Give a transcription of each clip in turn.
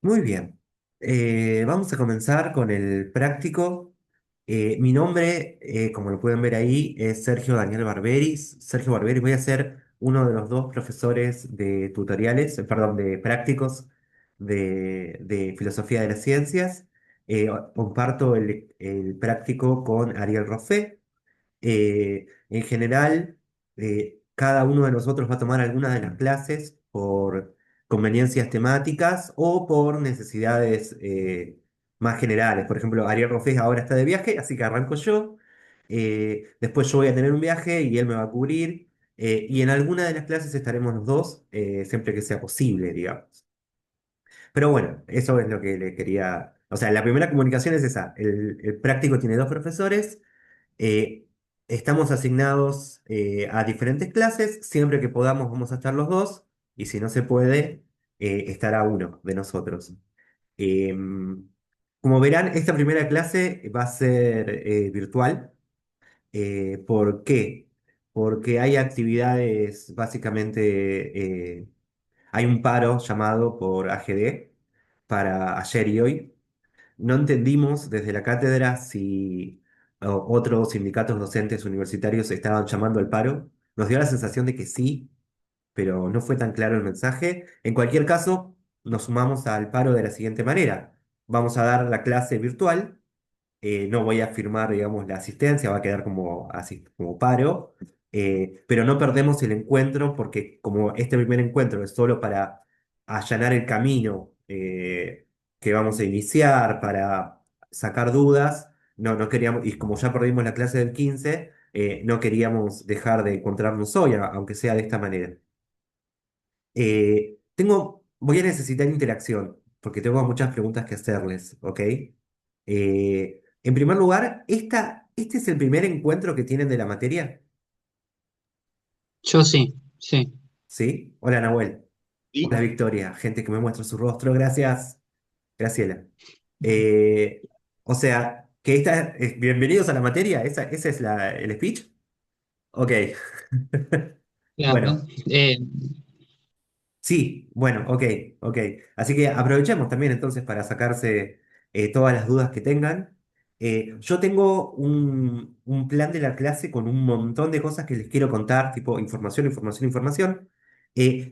Muy bien. Vamos a comenzar con el práctico. Mi nombre, como lo pueden ver ahí, es Sergio Daniel Barberis. Sergio Barberis, voy a ser uno de los dos profesores de tutoriales, perdón, de prácticos de Filosofía de las Ciencias. Comparto el práctico con Ariel Roffé. En general, cada uno de nosotros va a tomar alguna de las clases por conveniencias temáticas o por necesidades más generales. Por ejemplo, Ariel Rofés ahora está de viaje, así que arranco yo. Después yo voy a tener un viaje y él me va a cubrir. Y en alguna de las clases estaremos los dos, siempre que sea posible, digamos. Pero bueno, eso es lo que le quería. O sea, la primera comunicación es esa. El práctico tiene dos profesores. eh, Estamos asignados a diferentes clases, siempre que podamos vamos a estar los dos, y si no se puede, estará uno de nosotros. Como verán, esta primera clase va a ser virtual. ¿Por qué? Porque hay actividades, básicamente, hay un paro llamado por AGD para ayer y hoy. No entendimos desde la cátedra si otros sindicatos docentes universitarios estaban llamando al paro. Nos dio la sensación de que sí, pero no fue tan claro el mensaje. En cualquier caso, nos sumamos al paro de la siguiente manera. Vamos a dar la clase virtual, no voy a firmar, digamos, la asistencia, va a quedar como, así, como paro, pero no perdemos el encuentro porque como este primer encuentro es solo para allanar el camino que vamos a iniciar, para sacar dudas, no queríamos, y como ya perdimos la clase del 15, no queríamos dejar de encontrarnos hoy, aunque sea de esta manera. Voy a necesitar interacción, porque tengo muchas preguntas que hacerles, ¿ok? En primer lugar, ¿este es el primer encuentro que tienen de la materia? Yo sí, sí. ¿Sí? Hola, Nahuel. ¿Y? Hola, Victoria. Gente que me muestra su rostro. Gracias, Graciela. Eh, o sea, que bienvenidos a la materia. ¿Ese es el speech? Ok. Claro. Bueno. Sí, bueno, ok, ok. Así que aprovechemos también entonces para sacarse todas las dudas que tengan. Yo tengo un plan de la clase con un montón de cosas que les quiero contar, tipo información, información, información.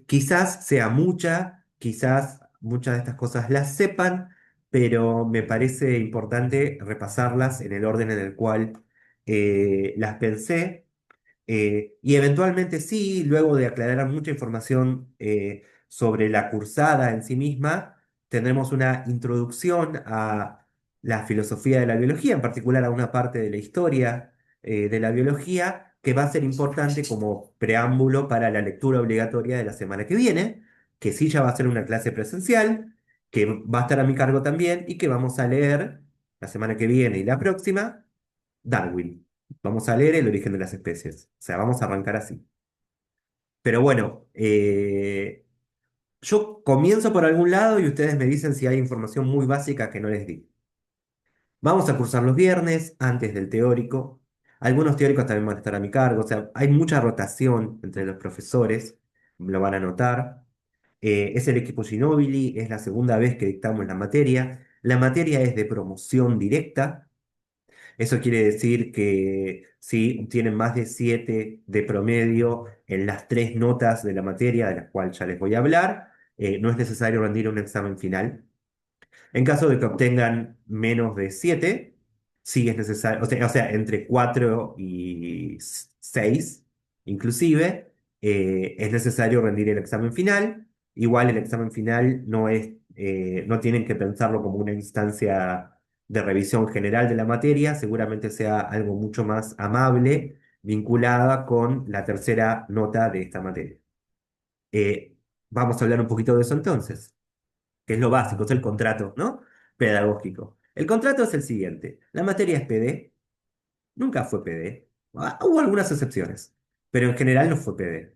Quizás sea mucha, quizás muchas de estas cosas las sepan, pero me parece importante repasarlas en el orden en el cual las pensé. Y eventualmente sí, luego de aclarar mucha información sobre la cursada en sí misma, tendremos una introducción a la filosofía de la biología, en particular a una parte de la historia de la biología, que va a ser importante como preámbulo para la lectura obligatoria de la semana que viene, que sí ya va a ser una clase presencial, que va a estar a mi cargo también y que vamos a leer la semana que viene y la próxima, Darwin. Vamos a leer el origen de las especies. O sea, vamos a arrancar así. Pero bueno, yo comienzo por algún lado y ustedes me dicen si hay información muy básica que no les di. Vamos a cursar los viernes antes del teórico. Algunos teóricos también van a estar a mi cargo. O sea, hay mucha rotación entre los profesores. Lo van a notar. Es el equipo Ginóbili, es la segunda vez que dictamos la materia. La materia es de promoción directa. Eso quiere decir que si obtienen más de 7 de promedio en las tres notas de la materia, de las cuales ya les voy a hablar, no es necesario rendir un examen final. En caso de que obtengan menos de 7, sí es necesario, o sea, entre 4 y 6, inclusive, es necesario rendir el examen final. Igual el examen final no tienen que pensarlo como una instancia de revisión general de la materia, seguramente sea algo mucho más amable, vinculada con la tercera nota de esta materia. Eh, Vamos a hablar un poquito de eso entonces, que es lo básico, es el contrato, ¿no? Pedagógico. El contrato es el siguiente. La materia es PD, nunca fue PD. Hubo algunas excepciones, pero en general no fue PD.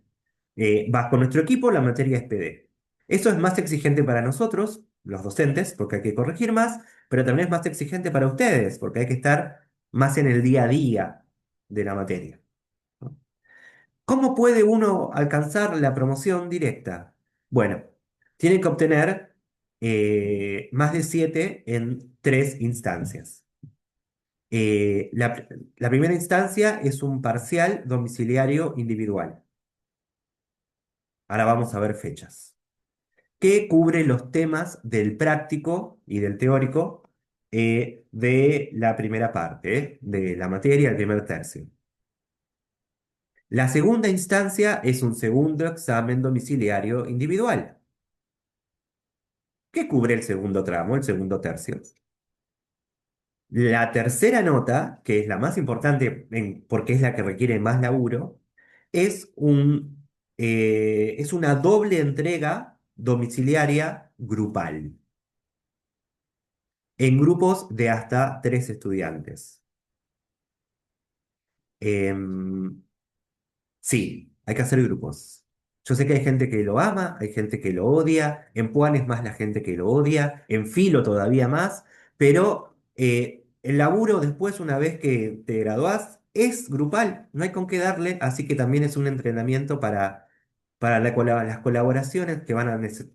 Vas con nuestro equipo, la materia es PD. Eso es más exigente para nosotros, los docentes, porque hay que corregir más, pero también es más exigente para ustedes, porque hay que estar más en el día a día de la materia, ¿no? ¿Cómo puede uno alcanzar la promoción directa? Bueno, tiene que obtener más de 7 en 3 instancias. La primera instancia es un parcial domiciliario individual. Ahora vamos a ver fechas. Que cubre los temas del práctico y del teórico de la primera parte, de la materia, el primer tercio. La segunda instancia es un segundo examen domiciliario individual. Que cubre el segundo tramo, el segundo tercio. La tercera nota, que es la más importante porque es la que requiere más laburo, es una doble entrega domiciliaria grupal, en grupos de hasta 3 estudiantes. Em, Sí, hay que hacer grupos. Yo sé que hay gente que lo ama, hay gente que lo odia, en Puan es más la gente que lo odia, en Filo todavía más, pero el laburo después, una vez que te graduás, es grupal, no hay con qué darle, así que también es un entrenamiento para las colaboraciones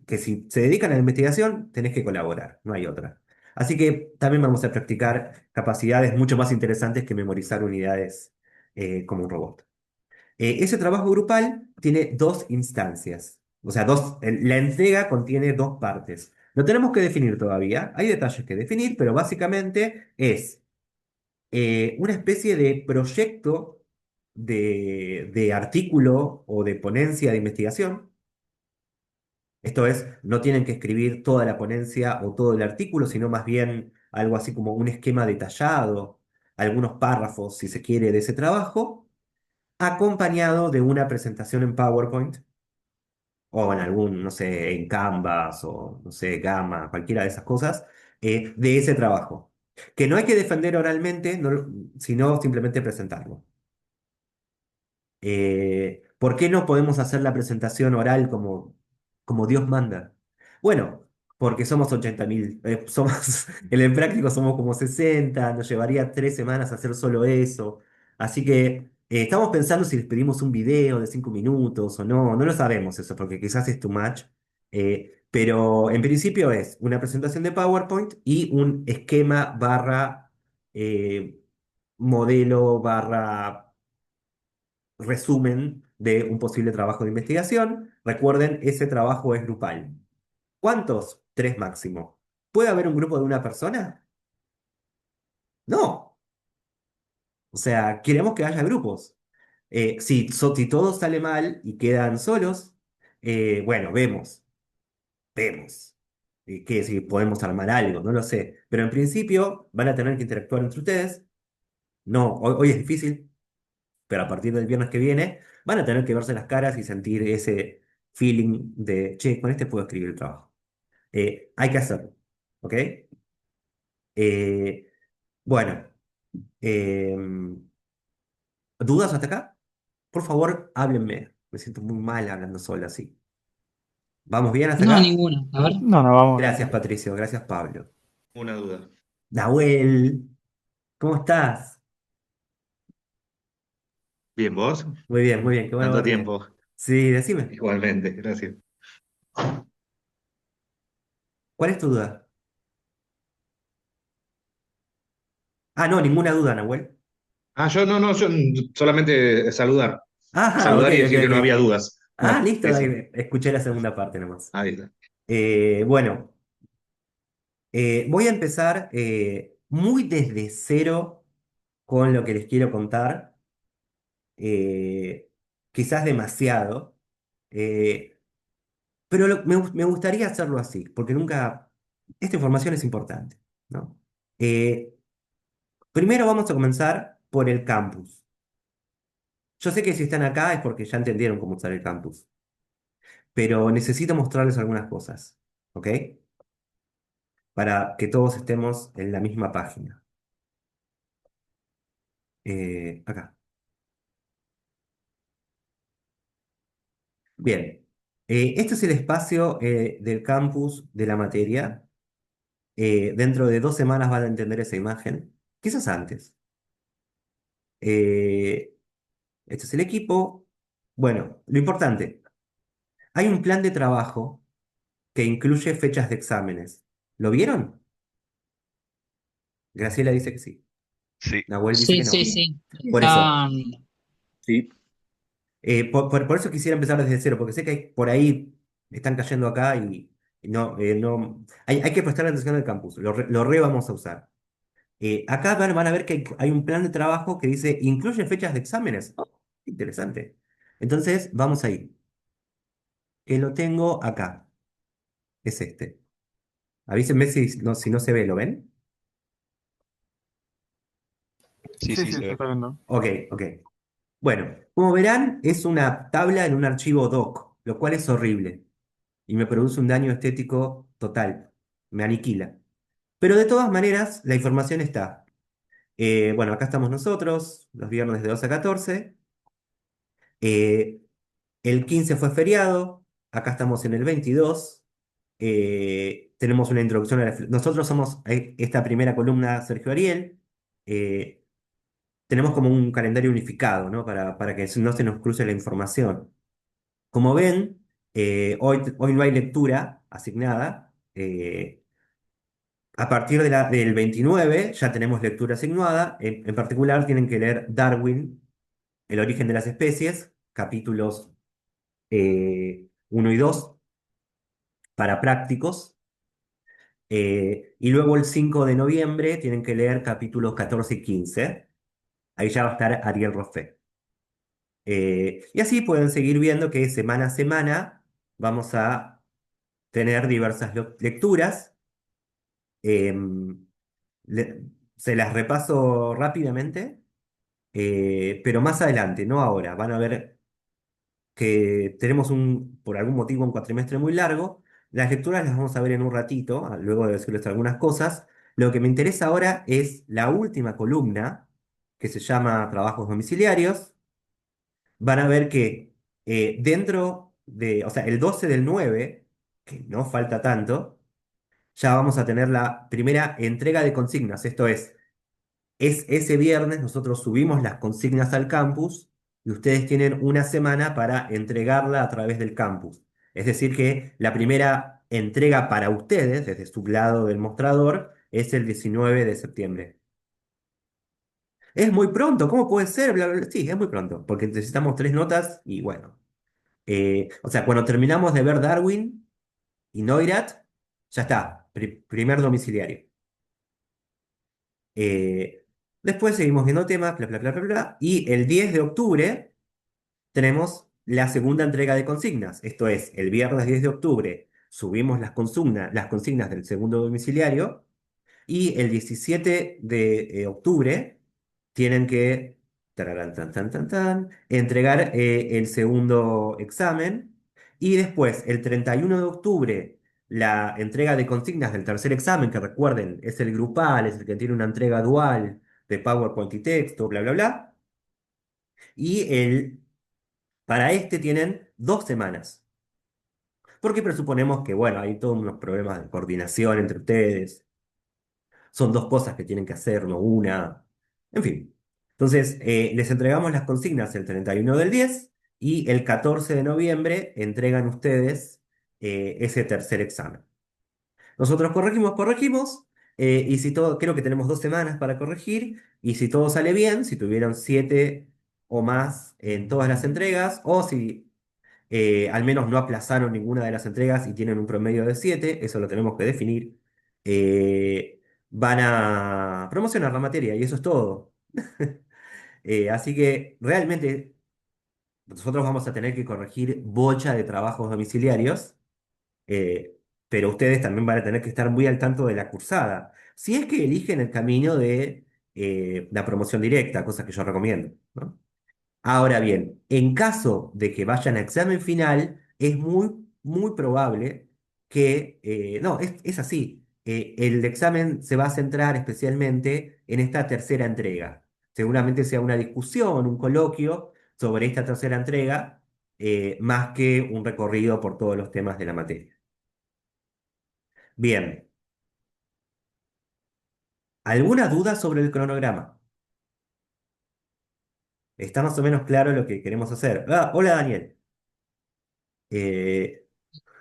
que si se dedican a la investigación, tenés que colaborar, no hay otra. Así que también vamos a practicar capacidades mucho más interesantes que memorizar unidades como un robot. Ese trabajo grupal tiene 2 instancias, o sea, la entrega contiene 2 partes. Lo tenemos que definir todavía, hay detalles que definir, pero básicamente es una especie de proyecto de artículo o de ponencia de investigación. Esto es, no tienen que escribir toda la ponencia o todo el artículo, sino más bien algo así como un esquema detallado, algunos párrafos, si se quiere, de ese trabajo acompañado de una presentación en PowerPoint o en algún, no sé, en Canvas o, no sé, Gamma, cualquiera de esas cosas, de ese trabajo. Que no hay que defender oralmente, sino simplemente presentarlo. ¿Por qué no podemos hacer la presentación oral como Dios manda? Bueno, porque somos 80.000, en el práctico somos como 60, nos llevaría 3 semanas hacer solo eso. Así que estamos pensando si les pedimos un video de 5 minutos o no, no lo sabemos eso, porque quizás es too much. Pero en principio es una presentación de PowerPoint y un esquema barra eh, modelo barra resumen de un posible trabajo de investigación. Recuerden, ese trabajo es grupal. ¿Cuántos? 3 máximo. ¿Puede haber un grupo de una persona? No. O sea, queremos que haya grupos. Si todo sale mal y quedan solos, bueno, vemos. Que si podemos armar algo, no lo sé. Pero en principio van a tener que interactuar entre ustedes. No, hoy es difícil, pero a partir del viernes que viene van a tener que verse las caras y sentir ese feeling de, che, con este puedo escribir el trabajo. Hay que hacerlo, ¿ok? Eh, bueno, em, ¿dudas hasta acá? Por favor, háblenme. Me siento muy mal hablando sola así. ¿Vamos bien hasta No, acá? ninguna. A ver. No, no, vamos Gracias, bien. Patricio. Gracias, Pablo. Una duda. Nahuel, ¿cómo estás? Bien, ¿vos? Muy bien, qué bueno Tanto verte. tiempo. Sí, decime, Igualmente, gracias. ¿cuál es tu duda? Ah, no, ninguna duda, Nahuel. Yo no, no, yo solamente saludar. Ah, ok, Saludar y ok, decir que no había ok. dudas. Ah, listo, Eso. ahí escuché la segunda parte nomás. Ahí está. Bueno, voy a empezar muy desde cero con lo que les quiero contar, quizás demasiado, eh, pero me gustaría hacerlo así, porque esta información es importante, ¿no? Eh, Primero vamos a comenzar por el campus. Yo sé que si están acá es porque ya entendieron cómo usar el campus, pero necesito mostrarles algunas cosas, ¿ok? Para que todos estemos en la misma página. Acá. Bien. Este es el espacio del campus de la materia. Dentro de 2 semanas van a entender esa imagen, quizás antes. Eh, este es el equipo. Bueno, lo importante, hay un plan de trabajo que incluye fechas de exámenes. ¿Lo vieron? Graciela dice que sí. Sí, Nahuel dice Sí, que sí, no. sí. Por eso, Está, Sí. por eso quisiera empezar desde cero, porque sé que por ahí están cayendo acá y no, no, hay que prestar atención al campus, lo re vamos a usar. Acá van a ver que hay un plan de trabajo que dice, incluye fechas de exámenes. Oh, interesante. Entonces, vamos ahí. Que lo tengo acá. Es este. Avísenme si no se ve, ¿lo ven? sí, Sí, sí, sí, se se ve. está viendo. Ok, ok. Bueno, como verán, es una tabla en un archivo doc, lo cual es horrible y me produce un daño estético total. Me aniquila. Pero de todas maneras, la información está. Bueno, acá estamos nosotros, los viernes de 12 a 14. Eh, el 15 fue feriado, acá estamos en el 22. Tenemos una introducción a nosotros somos esta primera columna, Sergio Ariel. eh, Tenemos como un calendario unificado, ¿no? Para que no se nos cruce la información. Como ven, hoy no hay lectura asignada. A partir del 29 ya tenemos lectura asignada. En particular tienen que leer Darwin, El origen de las especies, capítulos 1 y 2 para prácticos. Y luego el 5 de noviembre tienen que leer capítulos 14 y 15. Ahí ya va a estar Ariel Roffé. Y así pueden seguir viendo que semana a semana vamos a tener diversas lecturas. Em, Se las repaso rápidamente, pero más adelante, no ahora. Van a ver que tenemos por algún motivo, un cuatrimestre muy largo. Las lecturas las vamos a ver en un ratito, luego de decirles algunas cosas. Lo que me interesa ahora es la última columna, que se llama Trabajos domiciliarios. Van a ver que dentro de, o sea, el 12 del 9 que no falta tanto, ya vamos a tener la primera entrega de consignas. Esto es ese viernes, nosotros subimos las consignas al campus y ustedes tienen una semana para entregarla a través del campus. Es decir, que la primera entrega para ustedes, desde su lado del mostrador, es el 19 de septiembre. Es muy pronto, ¿cómo puede ser? Bla, bla, bla. Sí, es muy pronto, porque necesitamos 3 notas y bueno. O sea, cuando terminamos de ver Darwin y Neurath, ya está, primer domiciliario. Eh, Después seguimos viendo temas, bla, bla, bla, bla, bla. Y el 10 de octubre tenemos la segunda entrega de consignas. Esto es, el viernes 10 de octubre subimos las consignas del segundo domiciliario. Y el 17 de octubre tienen que tararán, tan, tan, tan, tan, entregar el segundo examen. Y después, el 31 de octubre, la entrega de consignas del tercer examen, que recuerden, es el grupal, es el que tiene una entrega dual de PowerPoint y texto, bla, bla, bla. Y para este tienen 2 semanas. Porque presuponemos que, bueno, hay todos unos problemas de coordinación entre ustedes. Son 2 cosas que tienen que hacer, no una. En fin. Entonces, les entregamos las consignas el 31 del 10 y el 14 de noviembre entregan ustedes ese tercer examen. Nosotros corregimos, y si todo, creo que tenemos 2 semanas para corregir, y si todo sale bien, si tuvieron 7 o más en todas las entregas, o si al menos no aplazaron ninguna de las entregas y tienen un promedio de 7, eso lo tenemos que definir, van a promocionar la materia y eso es todo. Así que realmente nosotros vamos a tener que corregir bocha de trabajos domiciliarios, eh, pero ustedes también van a tener que estar muy al tanto de la cursada. Si es que eligen el camino de la promoción directa, cosa que yo recomiendo, ¿no? Ahora bien, en caso de que vayan a examen final, es muy probable que, no, es así, el examen se va a centrar especialmente en esta tercera entrega. Seguramente sea una discusión, un coloquio sobre esta tercera entrega, más que un recorrido por todos los temas de la materia. Bien, ¿alguna duda sobre el cronograma? ¿Está más o menos claro lo que queremos hacer? Ah, hola Daniel. Eh,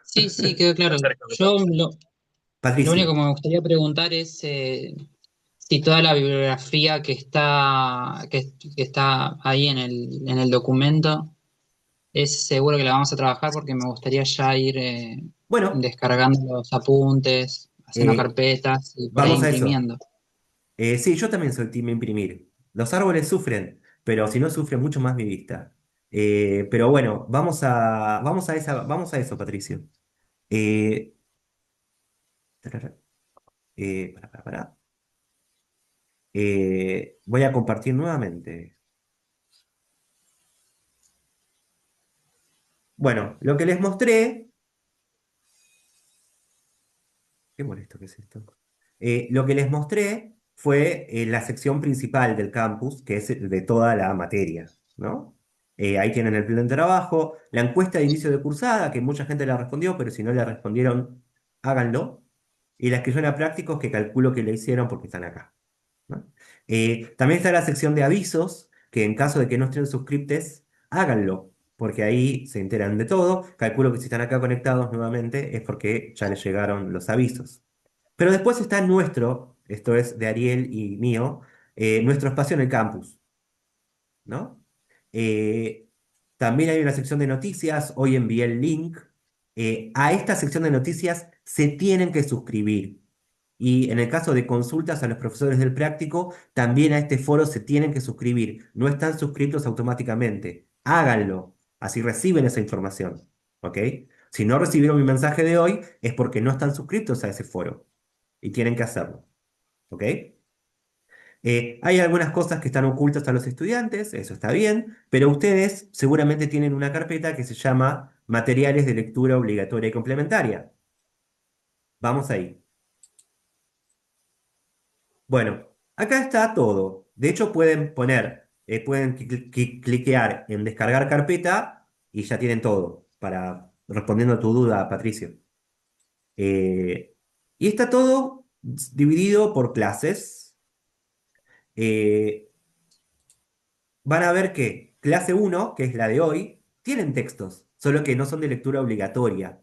Sí, sí, quedó claro. Lo único Patricio. que me gustaría preguntar es si toda la bibliografía que está ahí en el documento es seguro que la vamos a trabajar porque me gustaría ya ir Bueno, descargando los apuntes, haciendo eh, carpetas y por ahí vamos a eso. imprimiendo. Sí, yo también soy team imprimir. Los árboles sufren, pero si no sufre mucho más mi vista. Pero bueno, vamos a eso, Patricio. Eh, tarara, pará. Voy a compartir nuevamente. Bueno, lo que les mostré, qué molesto que es esto. Lo que les mostré fue la sección principal del campus, que es de toda la materia, ¿no? Ahí tienen el plan de trabajo, la encuesta de inicio de cursada, que mucha gente la respondió, pero si no la respondieron, háganlo. Y la inscripción a prácticos, que calculo que la hicieron porque están acá, ¿no? También está la sección de avisos, que en caso de que no estén suscriptes, háganlo, porque ahí se enteran de todo. Calculo que si están acá conectados nuevamente es porque ya les llegaron los avisos. Pero después está nuestro, esto es de Ariel y mío, nuestro espacio en el campus, ¿no? Eh, También hay una sección de noticias, hoy envié el link. A esta sección de noticias se tienen que suscribir. Y en el caso de consultas a los profesores del práctico, también a este foro se tienen que suscribir. No están suscritos automáticamente. Háganlo, así reciben esa información. ¿Ok? Si no recibieron mi mensaje de hoy, es porque no están suscritos a ese foro y tienen que hacerlo. ¿Ok? Hay algunas cosas que están ocultas a los estudiantes, eso está bien, pero ustedes seguramente tienen una carpeta que se llama Materiales de Lectura Obligatoria y Complementaria. Vamos ahí. Bueno, acá está todo. De hecho, pueden cliquear en descargar carpeta y ya tienen todo para respondiendo a tu duda, Patricio. Eh, y está todo dividido por clases. Eh, Van a ver que clase uno, que es la de hoy, tienen textos, solo que no son de lectura obligatoria.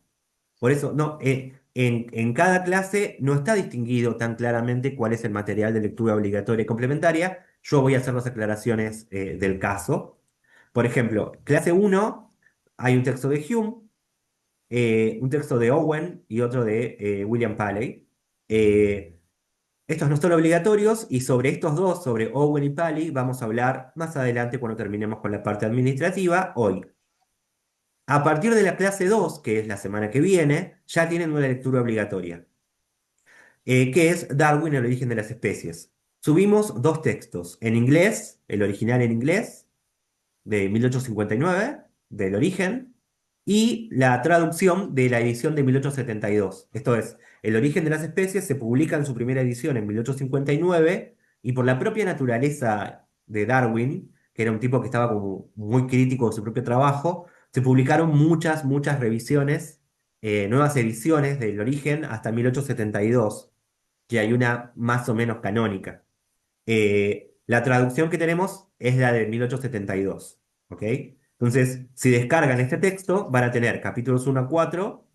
Por eso, no, en cada clase no está distinguido tan claramente cuál es el material de lectura obligatoria y complementaria. Yo voy a hacer las aclaraciones del caso. Por ejemplo, clase uno hay un texto de Hume, un texto de Owen y otro de William Paley. Eh, Estos no son obligatorios y sobre estos dos, sobre Owen y Pali, vamos a hablar más adelante cuando terminemos con la parte administrativa, hoy. A partir de la clase 2, que es la semana que viene, ya tienen una lectura obligatoria, que es Darwin, el origen de las especies. Subimos dos textos, en inglés, el original en inglés, de 1859 del origen, y la traducción de la edición de 1872. Esto es, El origen de las especies se publica en su primera edición en 1859 y por la propia naturaleza de Darwin, que era un tipo que estaba como muy crítico de su propio trabajo, se publicaron muchas revisiones, nuevas ediciones del origen hasta 1872, que hay una más o menos canónica. La traducción que tenemos es la de 1872, ¿ok? Entonces, si descargan este texto, van a tener capítulos 1 a 4,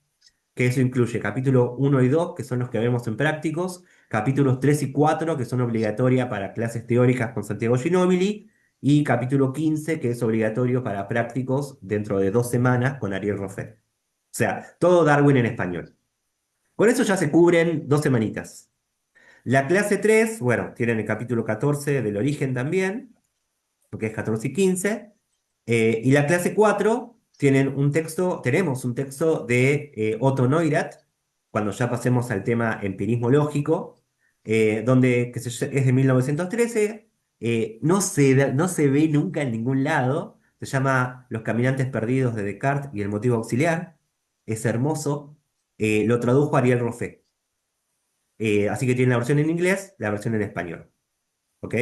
que eso incluye capítulo 1 y 2, que son los que vemos en prácticos, capítulos 3 y 4, que son obligatoria para clases teóricas con Santiago Ginóbili, y capítulo 15, que es obligatorio para prácticos dentro de 2 semanas con Ariel Roffet. O sea, todo Darwin en español. Con eso ya se cubren 2 semanitas. La clase 3, bueno, tienen el capítulo 14 del origen también, porque es 14 y 15. Y la clase 4 tenemos un texto de Otto Neurath, cuando ya pasemos al tema empirismo lógico, es de 1913, no se ve nunca en ningún lado, se llama Los caminantes perdidos de Descartes y el motivo auxiliar, es hermoso, lo tradujo Ariel Roffé. Así que tiene la versión en inglés, la versión en español. ¿Ok?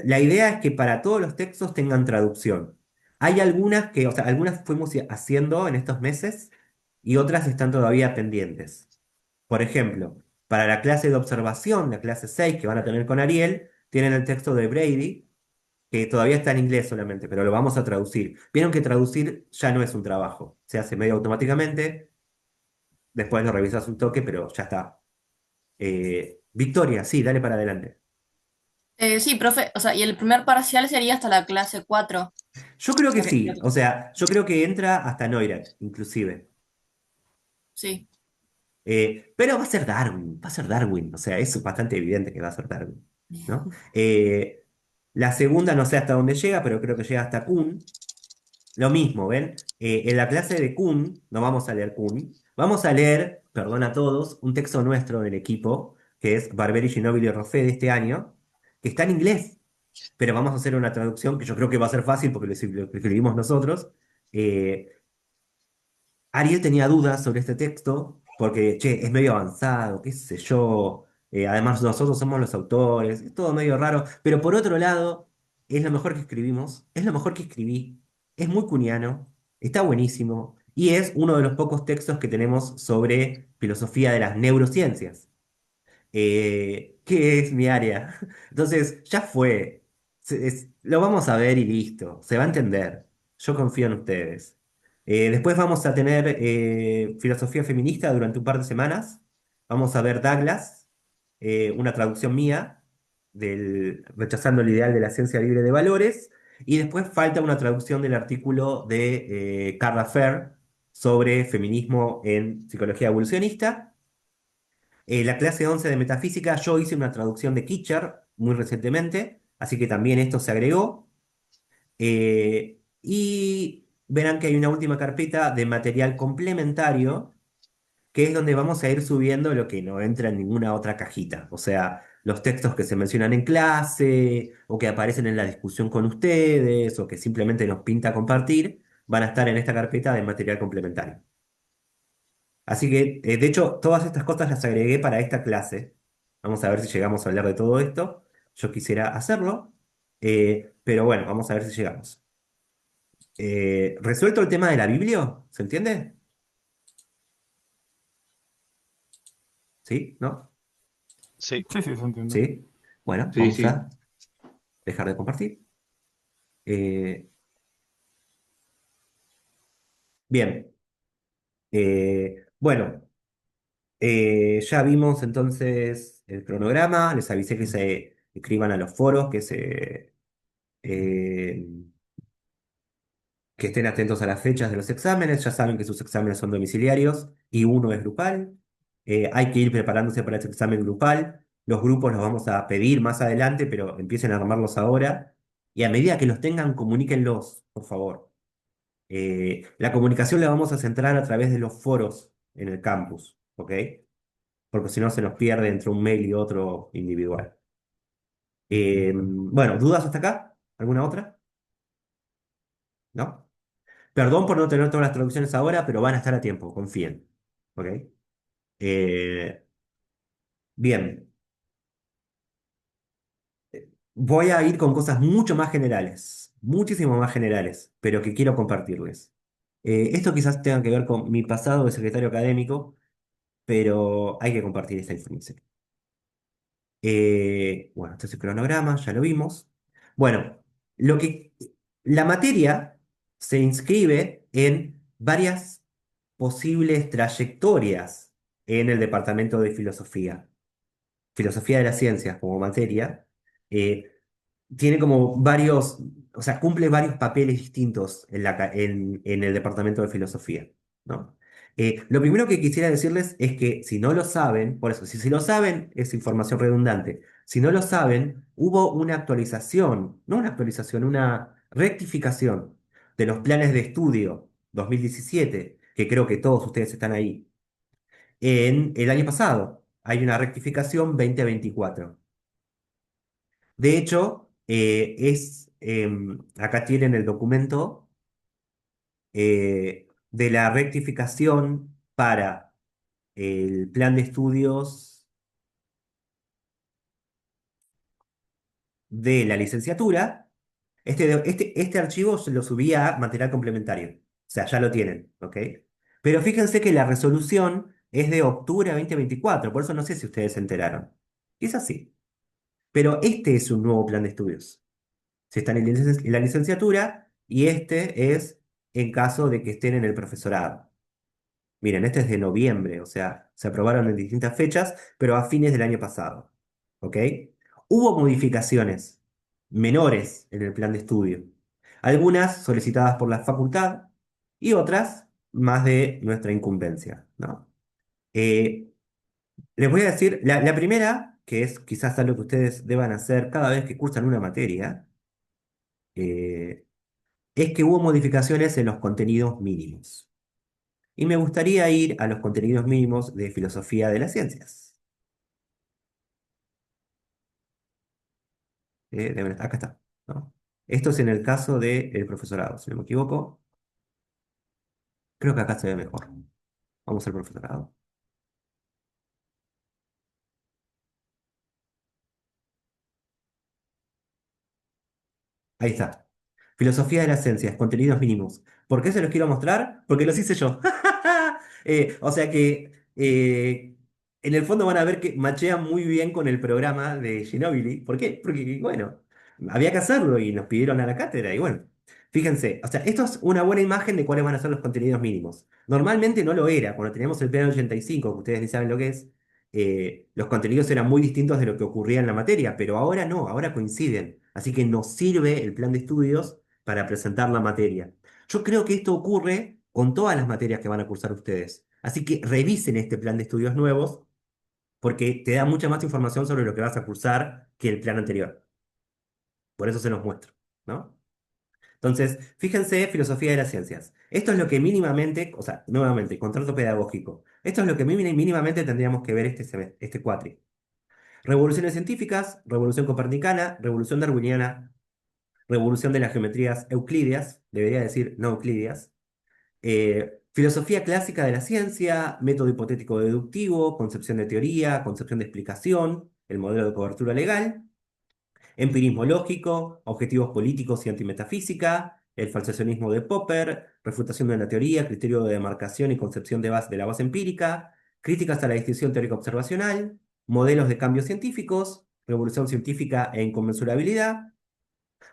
La idea es que para todos los textos tengan traducción. Hay algunas que, o sea, algunas fuimos haciendo en estos meses y otras están todavía pendientes. Por ejemplo, para la clase de observación, la clase 6 que van a tener con Ariel, tienen el texto de Brady, que todavía está en inglés solamente, pero lo vamos a traducir. Vieron que traducir ya no es un trabajo, se hace medio automáticamente, después lo revisas un toque, pero ya está. Victoria, sí, dale para adelante. Sí, profe, o sea, y el primer parcial sería hasta la clase 4. Yo creo O que sea, sí, o sea, yo creo que entra hasta Neurath, inclusive. sí. Pero va a ser Darwin, o sea, es bastante evidente que va a ser Darwin, ¿no? La segunda no sé hasta dónde llega, pero creo que llega hasta Kuhn. Lo mismo, ¿ven? En la clase de Kuhn, no vamos a leer Kuhn, vamos a leer, perdón a todos, un texto nuestro del equipo, que es Barberi, Ginóbili y Roffé de este año, que está en inglés, pero vamos a hacer una traducción que yo creo que va a ser fácil porque lo escribimos nosotros. Eh, Ariel tenía dudas sobre este texto porque, che, es medio avanzado, qué sé yo. Además, nosotros somos los autores, es todo medio raro. Pero por otro lado, es lo mejor que escribimos, es lo mejor que escribí, es muy cuniano, está buenísimo y es uno de los pocos textos que tenemos sobre filosofía de las neurociencias, que es mi área. Entonces, ya fue. Lo vamos a ver y listo. Se va a entender. Yo confío en ustedes. Después vamos a tener filosofía feminista durante un par de semanas. Vamos a ver Douglas, una traducción mía del Rechazando el ideal de la ciencia libre de valores. Y después falta una traducción del artículo de Carla Fer sobre feminismo en psicología evolucionista. La clase 11 de metafísica, yo hice una traducción de Kitcher muy recientemente, así que también esto se agregó. Y verán que hay una última carpeta de material complementario, que es donde vamos a ir subiendo lo que no entra en ninguna otra cajita. O sea, los textos que se mencionan en clase, o que aparecen en la discusión con ustedes, o que simplemente nos pinta compartir, van a estar en esta carpeta de material complementario. Así que, de hecho, todas estas cosas las agregué para esta clase. Vamos a ver si llegamos a hablar de todo esto. Yo quisiera hacerlo, pero bueno, vamos a ver si llegamos. ¿Resuelto el tema de la Biblia? ¿Se entiende? ¿Sí? ¿No? Sí. Sí, sí, se entiende. ¿Sí? Bueno, Sí, vamos sí. a dejar de compartir. Eh, bien. Bueno, ya vimos entonces el cronograma. Les avisé que se escriban a los foros, eh, que estén atentos a las fechas de los exámenes. Ya saben que sus exámenes son domiciliarios y uno es grupal. Hay que ir preparándose para ese examen grupal. Los grupos los vamos a pedir más adelante, pero empiecen a armarlos ahora. Y a medida que los tengan, comuníquenlos, por favor. La comunicación la vamos a centrar a través de los foros en el campus, ¿ok? Porque si no se nos pierde entre un mail y otro individual. Bueno, ¿dudas hasta acá? ¿Alguna otra? ¿No? Perdón por no tener todas las traducciones ahora, pero van a estar a tiempo, confíen. ¿Ok? Eh, bien, voy a ir con cosas mucho más generales, muchísimo más generales, pero que quiero compartirles. Esto quizás tenga que ver con mi pasado de secretario académico, pero hay que compartir esta información. Bueno, este es el cronograma, ya lo vimos. Bueno, lo que, la materia se inscribe en varias posibles trayectorias en el departamento de filosofía. Filosofía de las ciencias como materia. eh, Tiene como varios, o sea, cumple varios papeles distintos en el departamento de filosofía, ¿no? Lo primero que quisiera decirles es que si no lo saben, por eso, si lo saben, es información redundante. Si no lo saben, hubo una actualización, no una actualización, una rectificación de los planes de estudio 2017, que creo que todos ustedes están ahí, en el año pasado. Hay una rectificación 2024. De hecho, acá tienen el documento de la rectificación para el plan de estudios de la licenciatura. Este archivo se lo subí a material complementario. O sea, ya lo tienen, ¿ok? Pero fíjense que la resolución es de octubre de 2024, por eso no sé si ustedes se enteraron. Es así. Pero este es un nuevo plan de estudios. si están en la licenciatura, y este es en caso de que estén en el profesorado. Miren, este es de noviembre, o sea, se aprobaron en distintas fechas, pero a fines del año pasado. ¿Ok? Hubo modificaciones menores en el plan de estudio. Algunas solicitadas por la facultad y otras más de nuestra incumbencia, ¿no? Eh, Les voy a decir, la primera, que es quizás algo que ustedes deban hacer cada vez que cursan una materia, eh, es que hubo modificaciones en los contenidos mínimos. Y me gustaría ir a los contenidos mínimos de filosofía de las ciencias. Acá está, ¿no? Esto es en el caso del profesorado, si no me equivoco. Creo que acá se ve mejor. Vamos al profesorado. Ahí está. Filosofía de las ciencias, contenidos mínimos. ¿Por qué se los quiero mostrar? Porque los hice yo. O sea que en el fondo van a ver que machea muy bien con el programa de Ginobili. ¿Por qué? Porque, bueno, había que hacerlo y nos pidieron a la cátedra y bueno. Fíjense, o sea, esto es una buena imagen de cuáles van a ser los contenidos mínimos. Normalmente no lo era, cuando teníamos el plan 85, que ustedes ni saben lo que es, los contenidos eran muy distintos de lo que ocurría en la materia, pero ahora no, ahora coinciden. Así que nos sirve el plan de estudios para presentar la materia. Yo creo que esto ocurre con todas las materias que van a cursar ustedes. Así que revisen este plan de estudios nuevos porque te da mucha más información sobre lo que vas a cursar que el plan anterior. Por eso se los muestro, ¿no? Entonces, fíjense, filosofía de las ciencias. Esto es lo que mínimamente, o sea, nuevamente, contrato pedagógico. Esto es lo que mínimamente tendríamos que ver este cuatri. Revoluciones científicas, revolución copernicana, revolución darwiniana, revolución de las geometrías euclídeas, debería decir no euclídeas, filosofía clásica de la ciencia, método hipotético deductivo, concepción de teoría, concepción de explicación, el modelo de cobertura legal, empirismo lógico, objetivos políticos y antimetafísica, el falsacionismo de Popper, refutación de la teoría, criterio de demarcación y concepción de la base empírica, críticas a la distinción teórica observacional, modelos de cambios científicos, revolución científica e inconmensurabilidad,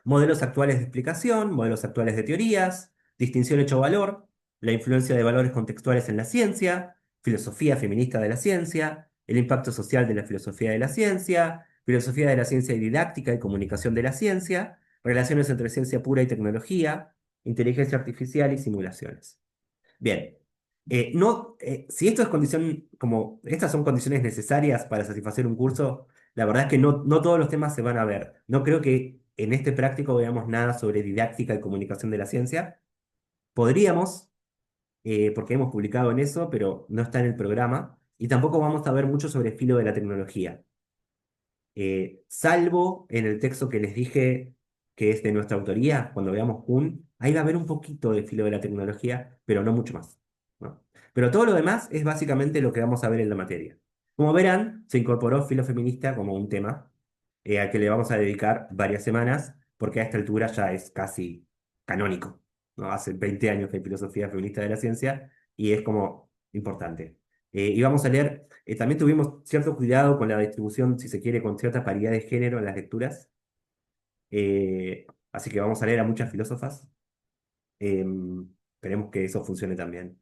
modelos actuales de explicación, modelos actuales de teorías, distinción hecho-valor, la influencia de valores contextuales en la ciencia, filosofía feminista de la ciencia, el impacto social de la filosofía de la ciencia y didáctica y comunicación de la ciencia, relaciones entre ciencia pura y tecnología, inteligencia artificial y simulaciones. Bien. No, si esto es condición, como estas son condiciones necesarias para satisfacer un curso, la verdad es que no todos los temas se van a ver. No creo que en este práctico veamos nada sobre didáctica y comunicación de la ciencia. Podríamos, porque hemos publicado en eso, pero no está en el programa. Y tampoco vamos a ver mucho sobre filo de la tecnología. Salvo en el texto que les dije que es de nuestra autoría, cuando veamos Kun, ahí va a haber un poquito de filo de la tecnología, pero no mucho más, ¿no? Pero todo lo demás es básicamente lo que vamos a ver en la materia. Como verán, se incorporó filo feminista como un tema al que le vamos a dedicar varias semanas, porque a esta altura ya es casi canónico, ¿no? Hace 20 años que hay filosofía feminista de la ciencia y es como importante. Y vamos a leer, también tuvimos cierto cuidado con la distribución, si se quiere, con cierta paridad de género en las lecturas. Así que vamos a leer a muchas filósofas. Esperemos que eso funcione también.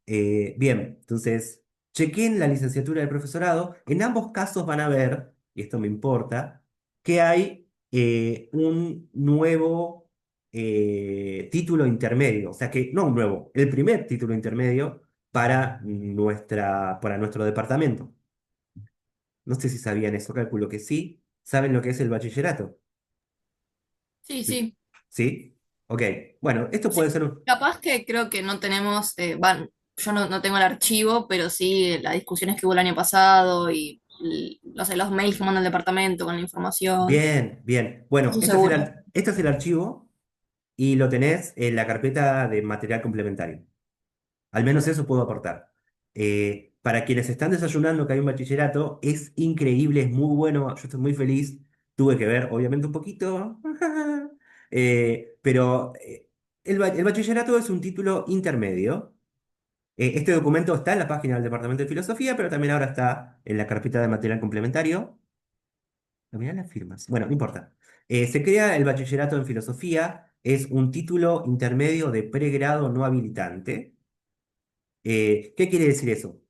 Bien, entonces, chequen la licenciatura del profesorado. En ambos casos van a ver, y esto me importa, que hay un nuevo título intermedio. O sea que, no un nuevo, el primer título intermedio para nuestro departamento. No sé si sabían eso, calculo que sí. ¿Saben lo que es el bachillerato? Sí, sí. ¿Sí? Ok. Bueno, esto Sí, puede ser un... capaz que creo que no tenemos, yo no tengo el archivo, pero sí las discusiones que hubo el año pasado y, no sé, los mails que manda el departamento con la información. Bien, bien. Bueno, Eso seguro. este es el archivo y lo tenés en la carpeta de material complementario. Al menos eso puedo aportar. Para quienes están desayunando que hay un bachillerato, es increíble, es muy bueno, yo estoy muy feliz. Tuve que ver, obviamente, un poquito, pero el bachillerato es un título intermedio. Este documento está en la página del Departamento de Filosofía, pero también ahora está en la carpeta de material complementario. Mirá las firmas. Bueno, no importa. Se crea el bachillerato en filosofía, es un título intermedio de pregrado no habilitante. ¿Qué quiere decir eso?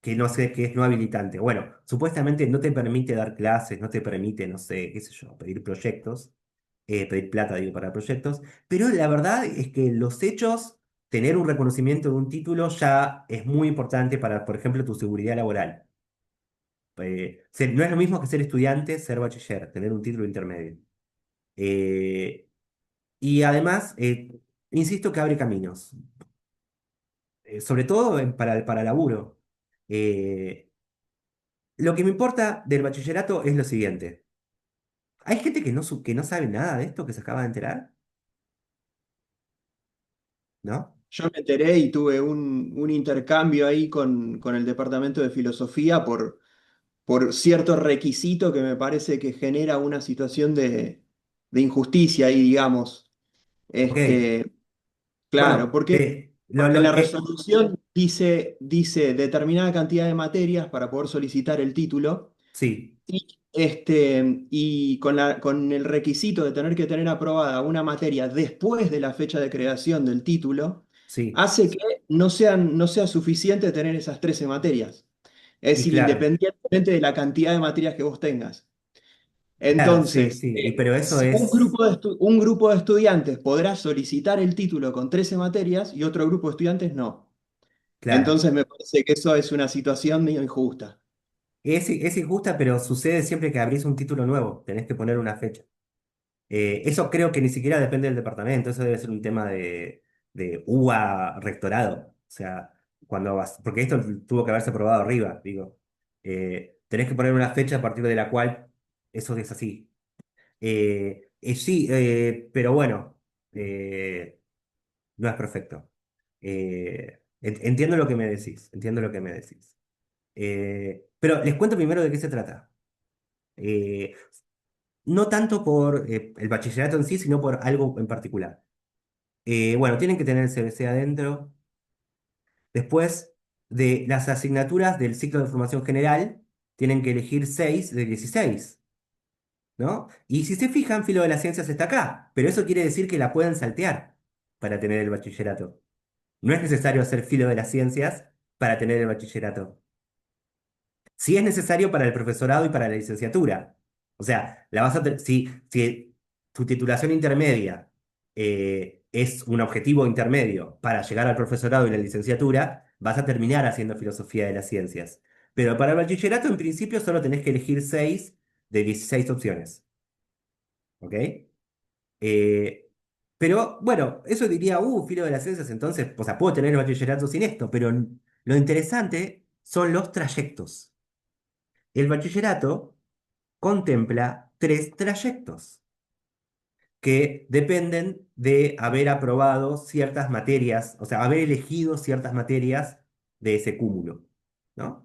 Que no sé qué es no habilitante. Bueno, supuestamente no te permite dar clases, no te permite, no sé, qué sé yo, pedir proyectos, pedir plata, digo, para proyectos, pero la verdad es que los hechos, tener un reconocimiento de un título ya es muy importante para, por ejemplo, tu seguridad laboral. No es lo mismo que ser estudiante, ser bachiller, tener un título intermedio. Eh, y además, insisto que abre caminos, sobre todo para laburo. Eh, lo que me importa del bachillerato es lo siguiente. Hay gente que no sabe nada de esto, que se acaba de enterar, ¿no? Yo me enteré y tuve un intercambio ahí con el departamento de filosofía por cierto requisito que me parece que genera una situación de injusticia ahí, digamos. Ok. Este, claro, Bueno, porque, lo, porque la lo- resolución dice determinada cantidad de materias para poder solicitar el título. sí, Y con el requisito de tener que tener aprobada una materia después de la fecha de creación del título, sí, hace que no sea suficiente tener esas 13 materias. Es y decir, claro, independientemente de la cantidad de materias que vos tengas. claro, sí, Entonces, sí, pero eso un es, un grupo de estudiantes podrá solicitar el título con 13 materias y otro grupo de estudiantes no. claro, Entonces, me parece que eso es una situación medio injusta. es injusta, pero sucede siempre que abrís un título nuevo, tenés que poner una fecha. Eso creo que ni siquiera depende del departamento, eso debe ser un tema de UBA rectorado. O sea, porque esto tuvo que haberse aprobado arriba, digo. Tenés que poner una fecha a partir de la cual eso es así. Sí, pero bueno, no es perfecto. Entiendo lo que me decís, entiendo lo que me decís. Pero les cuento primero de qué se trata. Eh, no tanto por el bachillerato en sí, sino por algo en particular. Bueno, tienen que tener el CBC adentro. Después de las asignaturas del ciclo de formación general, tienen que elegir 6 de 16, ¿no? Y si se fijan, Filo de las Ciencias está acá, pero eso quiere decir que la pueden saltear para tener el bachillerato. No es necesario hacer Filo de las Ciencias para tener el bachillerato. Sí es necesario para el profesorado y para la licenciatura. O sea, si tu titulación intermedia es un objetivo intermedio para llegar al profesorado y la licenciatura, vas a terminar haciendo filosofía de las ciencias. Pero para el bachillerato, en principio, solo tenés que elegir 6 de 16 opciones. ¿Ok? Eh, pero bueno, eso diría, filo de las ciencias, entonces, o sea, puedo tener el bachillerato sin esto, pero lo interesante son los trayectos. El bachillerato contempla 3 trayectos que dependen de haber aprobado ciertas materias, o sea, haber elegido ciertas materias de ese cúmulo, ¿no?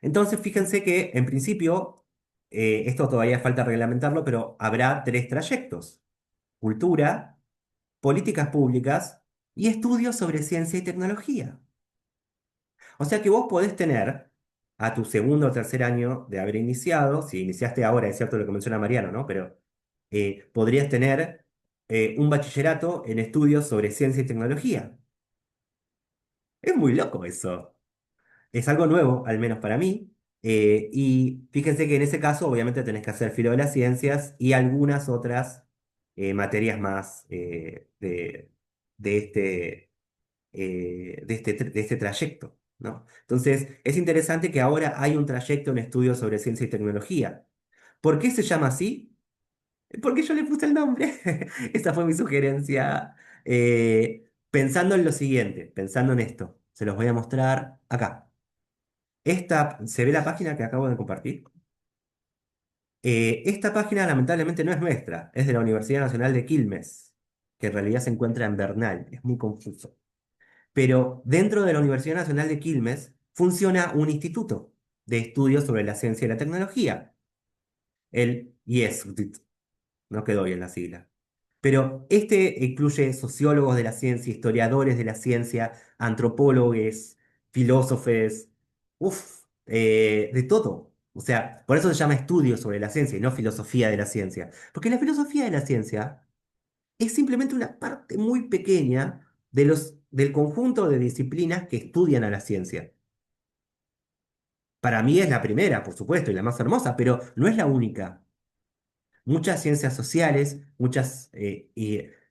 Entonces, fíjense que en principio, esto todavía falta reglamentarlo, pero habrá 3 trayectos: cultura, políticas públicas y estudios sobre ciencia y tecnología. O sea que vos podés tener a tu segundo o tercer año de haber iniciado, si iniciaste ahora, es cierto lo que menciona Mariano, ¿no? Pero podrías tener un bachillerato en estudios sobre ciencia y tecnología. Es muy loco eso. Es algo nuevo, al menos para mí. Y fíjense que en ese caso, obviamente, tenés que hacer filo de las ciencias y algunas otras materias más de este de este trayecto, ¿no? Entonces, es interesante que ahora hay un trayecto en estudios sobre ciencia y tecnología. ¿Por qué se llama así? Porque yo le puse el nombre. Esa fue mi sugerencia. Pensando en lo siguiente, pensando en esto, se los voy a mostrar acá. ¿Se ve la página que acabo de compartir? Esta página lamentablemente no es nuestra, es de la Universidad Nacional de Quilmes, que en realidad se encuentra en Bernal, es muy confuso. Pero dentro de la Universidad Nacional de Quilmes funciona un instituto de estudios sobre la ciencia y la tecnología, el IESCT, no quedó bien la sigla. Pero este incluye sociólogos de la ciencia, historiadores de la ciencia, antropólogos, filósofos, de todo. O sea, por eso se llama estudio sobre la ciencia y no filosofía de la ciencia. Porque la filosofía de la ciencia es simplemente una parte muy pequeña del conjunto de disciplinas que estudian a la ciencia. Para mí es la primera, por supuesto, y la más hermosa, pero no es la única. Muchas ciencias sociales, muchas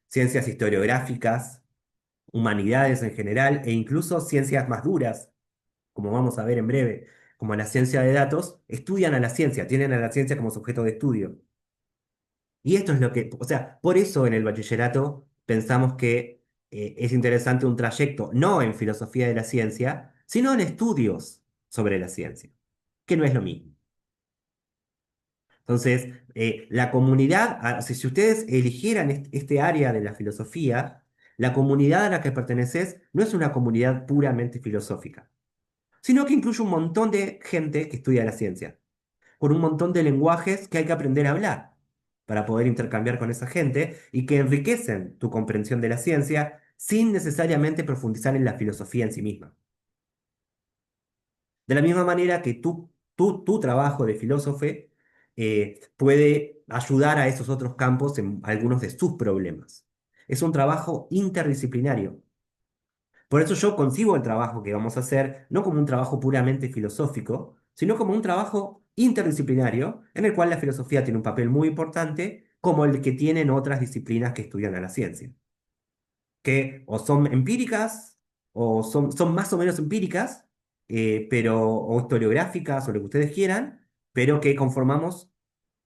ciencias historiográficas, humanidades en general, e incluso ciencias más duras, como vamos a ver en breve, como la ciencia de datos, estudian a la ciencia, tienen a la ciencia como sujeto de estudio. Y esto es lo que, o sea, por eso en el bachillerato pensamos que es interesante un trayecto, no en filosofía de la ciencia, sino en estudios sobre la ciencia, que no es lo mismo. Entonces, la comunidad, si ustedes eligieran este área de la filosofía, la comunidad a la que perteneces no es una comunidad puramente filosófica, sino que incluye un montón de gente que estudia la ciencia, con un montón de lenguajes que hay que aprender a hablar para poder intercambiar con esa gente y que enriquecen tu comprensión de la ciencia sin necesariamente profundizar en la filosofía en sí misma. De la misma manera que tu trabajo de filósofo puede ayudar a esos otros campos en algunos de sus problemas. Es un trabajo interdisciplinario. Por eso yo concibo el trabajo que vamos a hacer no como un trabajo puramente filosófico, sino como un trabajo interdisciplinario en el cual la filosofía tiene un papel muy importante, como el que tienen otras disciplinas que estudian a la ciencia, que o son empíricas o son más o menos empíricas, o historiográficas o lo que ustedes quieran, pero que conformamos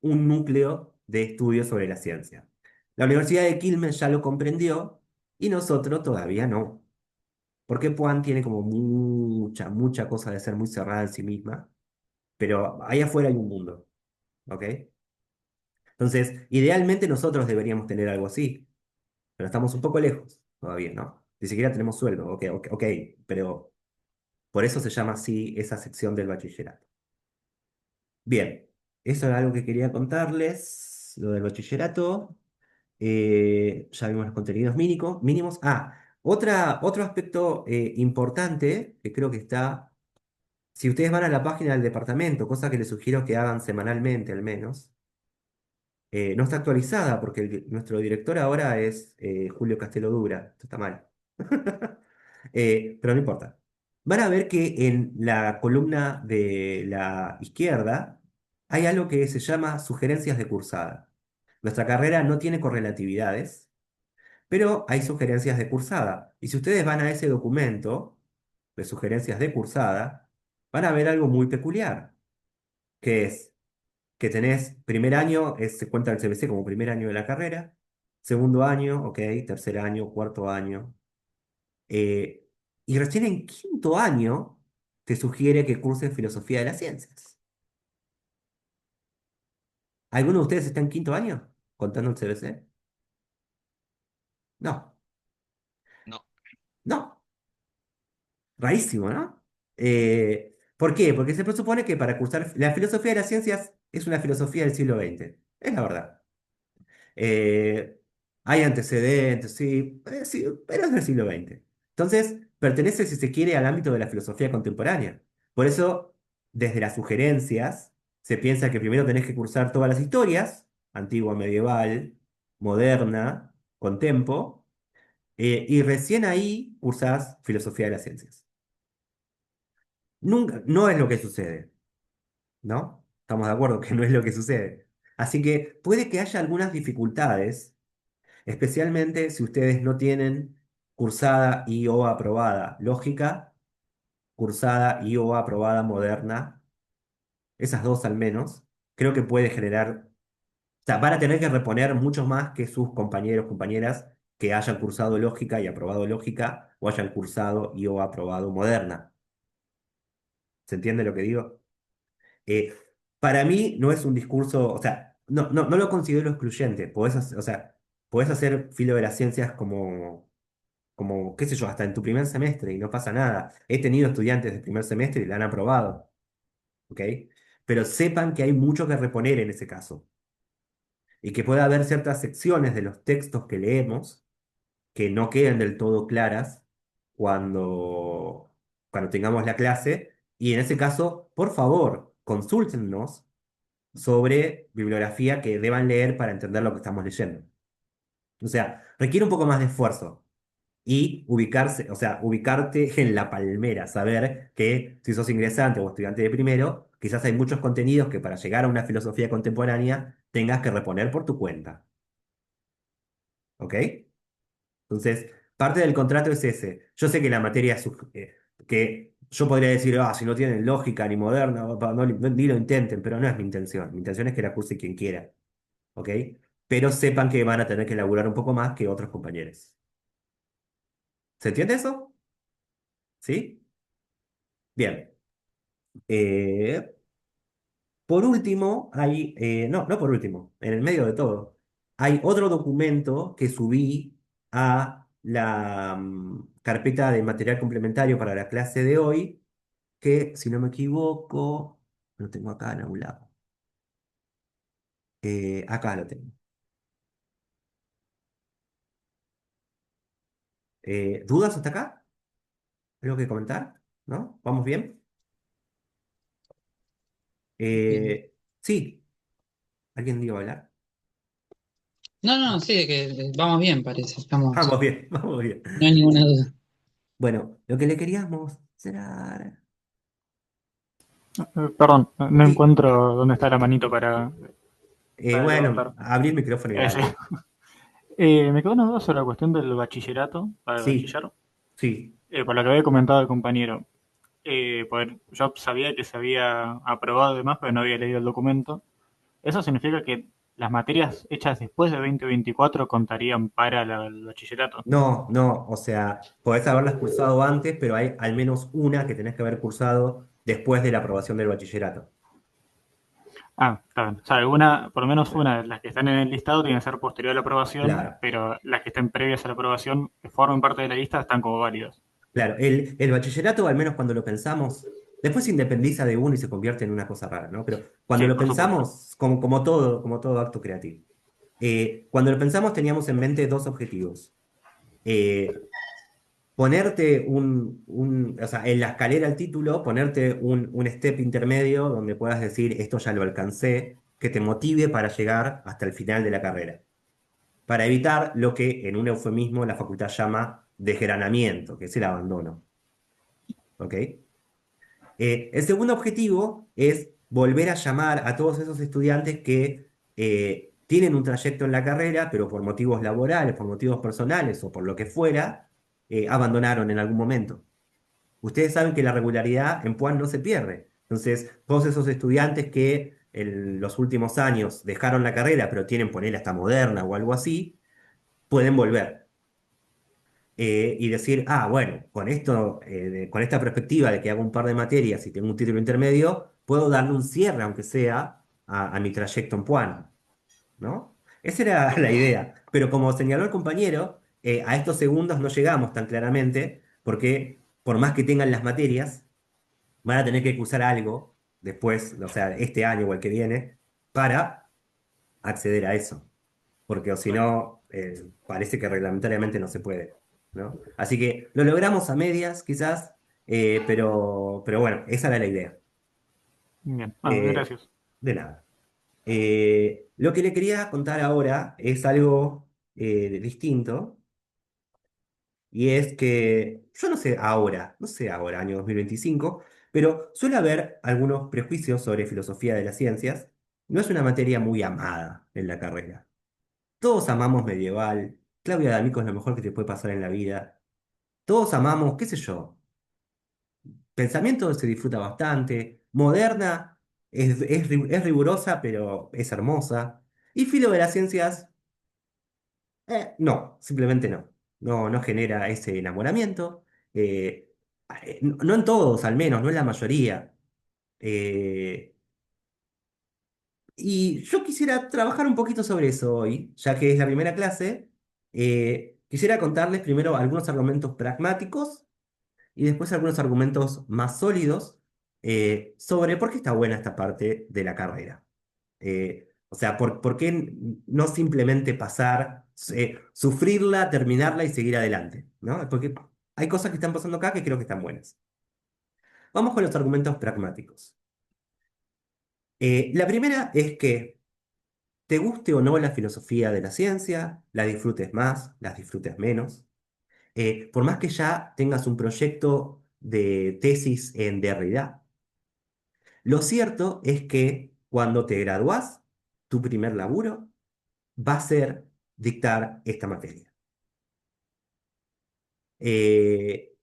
un núcleo de estudio sobre la ciencia. La Universidad de Quilmes ya lo comprendió y nosotros todavía no. Porque Puan tiene como mucha cosa de ser muy cerrada en sí misma, pero ahí afuera hay un mundo, ¿ok? Entonces, idealmente nosotros deberíamos tener algo así, pero estamos un poco lejos todavía, ¿no? Ni siquiera tenemos sueldo, ok, pero por eso se llama así esa sección del bachillerato. Bien, eso era algo que quería contarles, lo del bachillerato. Ya vimos los contenidos mínimos. Otro aspecto importante que creo que está. Si ustedes van a la página del departamento, cosa que les sugiero que hagan semanalmente al menos, no está actualizada porque nuestro director ahora es Julio Castelo Dura. Esto está mal. Pero no importa. Van a ver que en la columna de la izquierda hay algo que se llama sugerencias de cursada. Nuestra carrera no tiene correlatividades, pero hay sugerencias de cursada. Y si ustedes van a ese documento de sugerencias de cursada, van a ver algo muy peculiar, que es que tenés primer año, se cuenta el CBC como primer año de la carrera, segundo año, ok, tercer año, cuarto año, eh, y recién en quinto año te sugiere que curses filosofía de las ciencias. ¿Alguno de ustedes está en quinto año contando el CBC? No, No, no. Rarísimo, ¿no? ¿Por qué? Porque se presupone que para cursar la filosofía de las ciencias es una filosofía del siglo XX. Es la verdad. Eh, Hay antecedentes, sí, sí, pero es del siglo XX. Entonces, pertenece, si se quiere, al ámbito de la filosofía contemporánea. Por eso, desde las sugerencias, se piensa que primero tenés que cursar todas las historias, antigua, medieval, moderna, contempo, y recién ahí cursás filosofía de las ciencias. Nunca, no es lo que sucede, ¿no? Estamos de acuerdo que no es lo que sucede. Así que puede que haya algunas dificultades, especialmente si ustedes no tienen cursada y o aprobada lógica, cursada y o aprobada moderna, esas dos al menos, creo que puede generar, o sea, van a tener que reponer mucho más que sus compañeros, compañeras que hayan cursado lógica y aprobado lógica o hayan cursado y o aprobado moderna. ¿Se entiende lo que digo? Eh, para mí no es un discurso, o sea, no lo considero excluyente. O sea, podés hacer filo de las ciencias como, qué sé yo, hasta en tu primer semestre y no pasa nada. He tenido estudiantes de primer semestre y la han aprobado, ¿ok? Pero sepan que hay mucho que reponer en ese caso y que puede haber ciertas secciones de los textos que leemos que no queden del todo claras cuando, cuando tengamos la clase. Y en ese caso, por favor, consúltennos sobre bibliografía que deban leer para entender lo que estamos leyendo. O sea, requiere un poco más de esfuerzo y ubicarse, o sea, ubicarte en la palmera, saber que si sos ingresante o estudiante de primero, quizás hay muchos contenidos que para llegar a una filosofía contemporánea tengas que reponer por tu cuenta. ¿Ok? Entonces, parte del contrato es ese. Yo sé que la materia que yo podría decir, si no tienen lógica ni moderna, ni lo intenten, pero no es mi intención. Mi intención es que la curse quien quiera. ¿Ok? Pero sepan que van a tener que laburar un poco más que otros compañeros. ¿Se entiende eso? ¿Sí? Bien. Eh, por último, no por último, en el medio de todo, hay otro documento que subí a la carpeta de material complementario para la clase de hoy, que si no me equivoco, lo tengo acá en algún lado. Acá lo tengo. ¿Dudas hasta acá? ¿Algo que comentar? ¿No? ¿Vamos bien? Bien. Sí, ¿alguien iba a hablar? No, no, sí, que vamos bien, parece. Estamos, Vamos bien, vamos bien. no hay ninguna duda. Bueno, lo que le queríamos mostrar. Perdón, no Sí, encuentro dónde está la manito para bueno, levantar. abrí el micrófono y Sí. dale. Me quedó una duda sobre la cuestión del bachillerato, para el Sí, bachiller, sí. por lo que había comentado el compañero. Yo sabía que se había aprobado y demás, pero no había leído el documento. ¿Eso significa que las materias hechas después de 2024 contarían para el bachillerato? No, no, o sea, podés haberlas cursado antes, pero hay al menos una que tenés que haber cursado después de la aprobación del bachillerato. Ah, está bien. O sea, alguna, por lo menos una de las que están en el listado tiene que ser posterior a la aprobación, Claro, pero las que estén previas a la aprobación, que formen parte de la lista, están como válidas. claro. El bachillerato, al menos cuando lo pensamos, después se independiza de uno y se convierte en una cosa rara, ¿no? Pero cuando Sí, lo por supuesto. pensamos, como todo acto creativo, cuando lo pensamos teníamos en mente dos objetivos. Eh, ponerte o sea, en la escalera al título, ponerte un step intermedio donde puedas decir, esto ya lo alcancé, que te motive para llegar hasta el final de la carrera, para evitar lo que en un eufemismo la facultad llama desgranamiento, que es el abandono. ¿Ok? El segundo objetivo es volver a llamar a todos esos estudiantes que tienen un trayecto en la carrera, pero por motivos laborales, por motivos personales o por lo que fuera, abandonaron en algún momento. Ustedes saben que la regularidad en Puan no se pierde. Entonces, todos esos estudiantes que en los últimos años dejaron la carrera, pero tienen, ponerla hasta moderna o algo así, pueden volver. Y decir, bueno, con esto, con esta perspectiva de que hago un par de materias y tengo un título intermedio, puedo darle un cierre, aunque sea, a mi trayecto en Puan, ¿no? Esa era la idea. Pero como señaló el compañero, a estos segundos no llegamos tan claramente, porque por más que tengan las materias, van a tener que cursar algo después, o sea, este año o el que viene, para acceder a eso. Porque o si no, parece que reglamentariamente no se puede, ¿no? Así que lo logramos a medias, quizás, pero bueno, esa era la idea. Bien, bueno, Eh, gracias. de nada. Lo que le quería contar ahora es algo distinto, y es que yo no sé ahora, año 2025, pero suele haber algunos prejuicios sobre filosofía de las ciencias. No es una materia muy amada en la carrera. Todos amamos medieval, Claudia D'Amico es lo mejor que te puede pasar en la vida. Todos amamos, qué sé yo, pensamiento se disfruta bastante, moderna, es rigurosa, pero es hermosa. Y filo de las ciencias, no, simplemente no. No, no genera ese enamoramiento. eh, no, no en todos, al menos, no en la mayoría. Eh, y yo quisiera trabajar un poquito sobre eso hoy, ya que es la primera clase. Quisiera contarles primero algunos argumentos pragmáticos y después algunos argumentos más sólidos sobre por qué está buena esta parte de la carrera. O sea, por qué no simplemente pasar, sufrirla, terminarla y seguir adelante, ¿no? Porque hay cosas que están pasando acá que creo que están buenas. Vamos con los argumentos pragmáticos. La primera es que te guste o no la filosofía de la ciencia, la disfrutes más, las disfrutes menos. Por más que ya tengas un proyecto de tesis en Derrida, lo cierto es que cuando te gradúas, tu primer laburo va a ser dictar esta materia. Eh,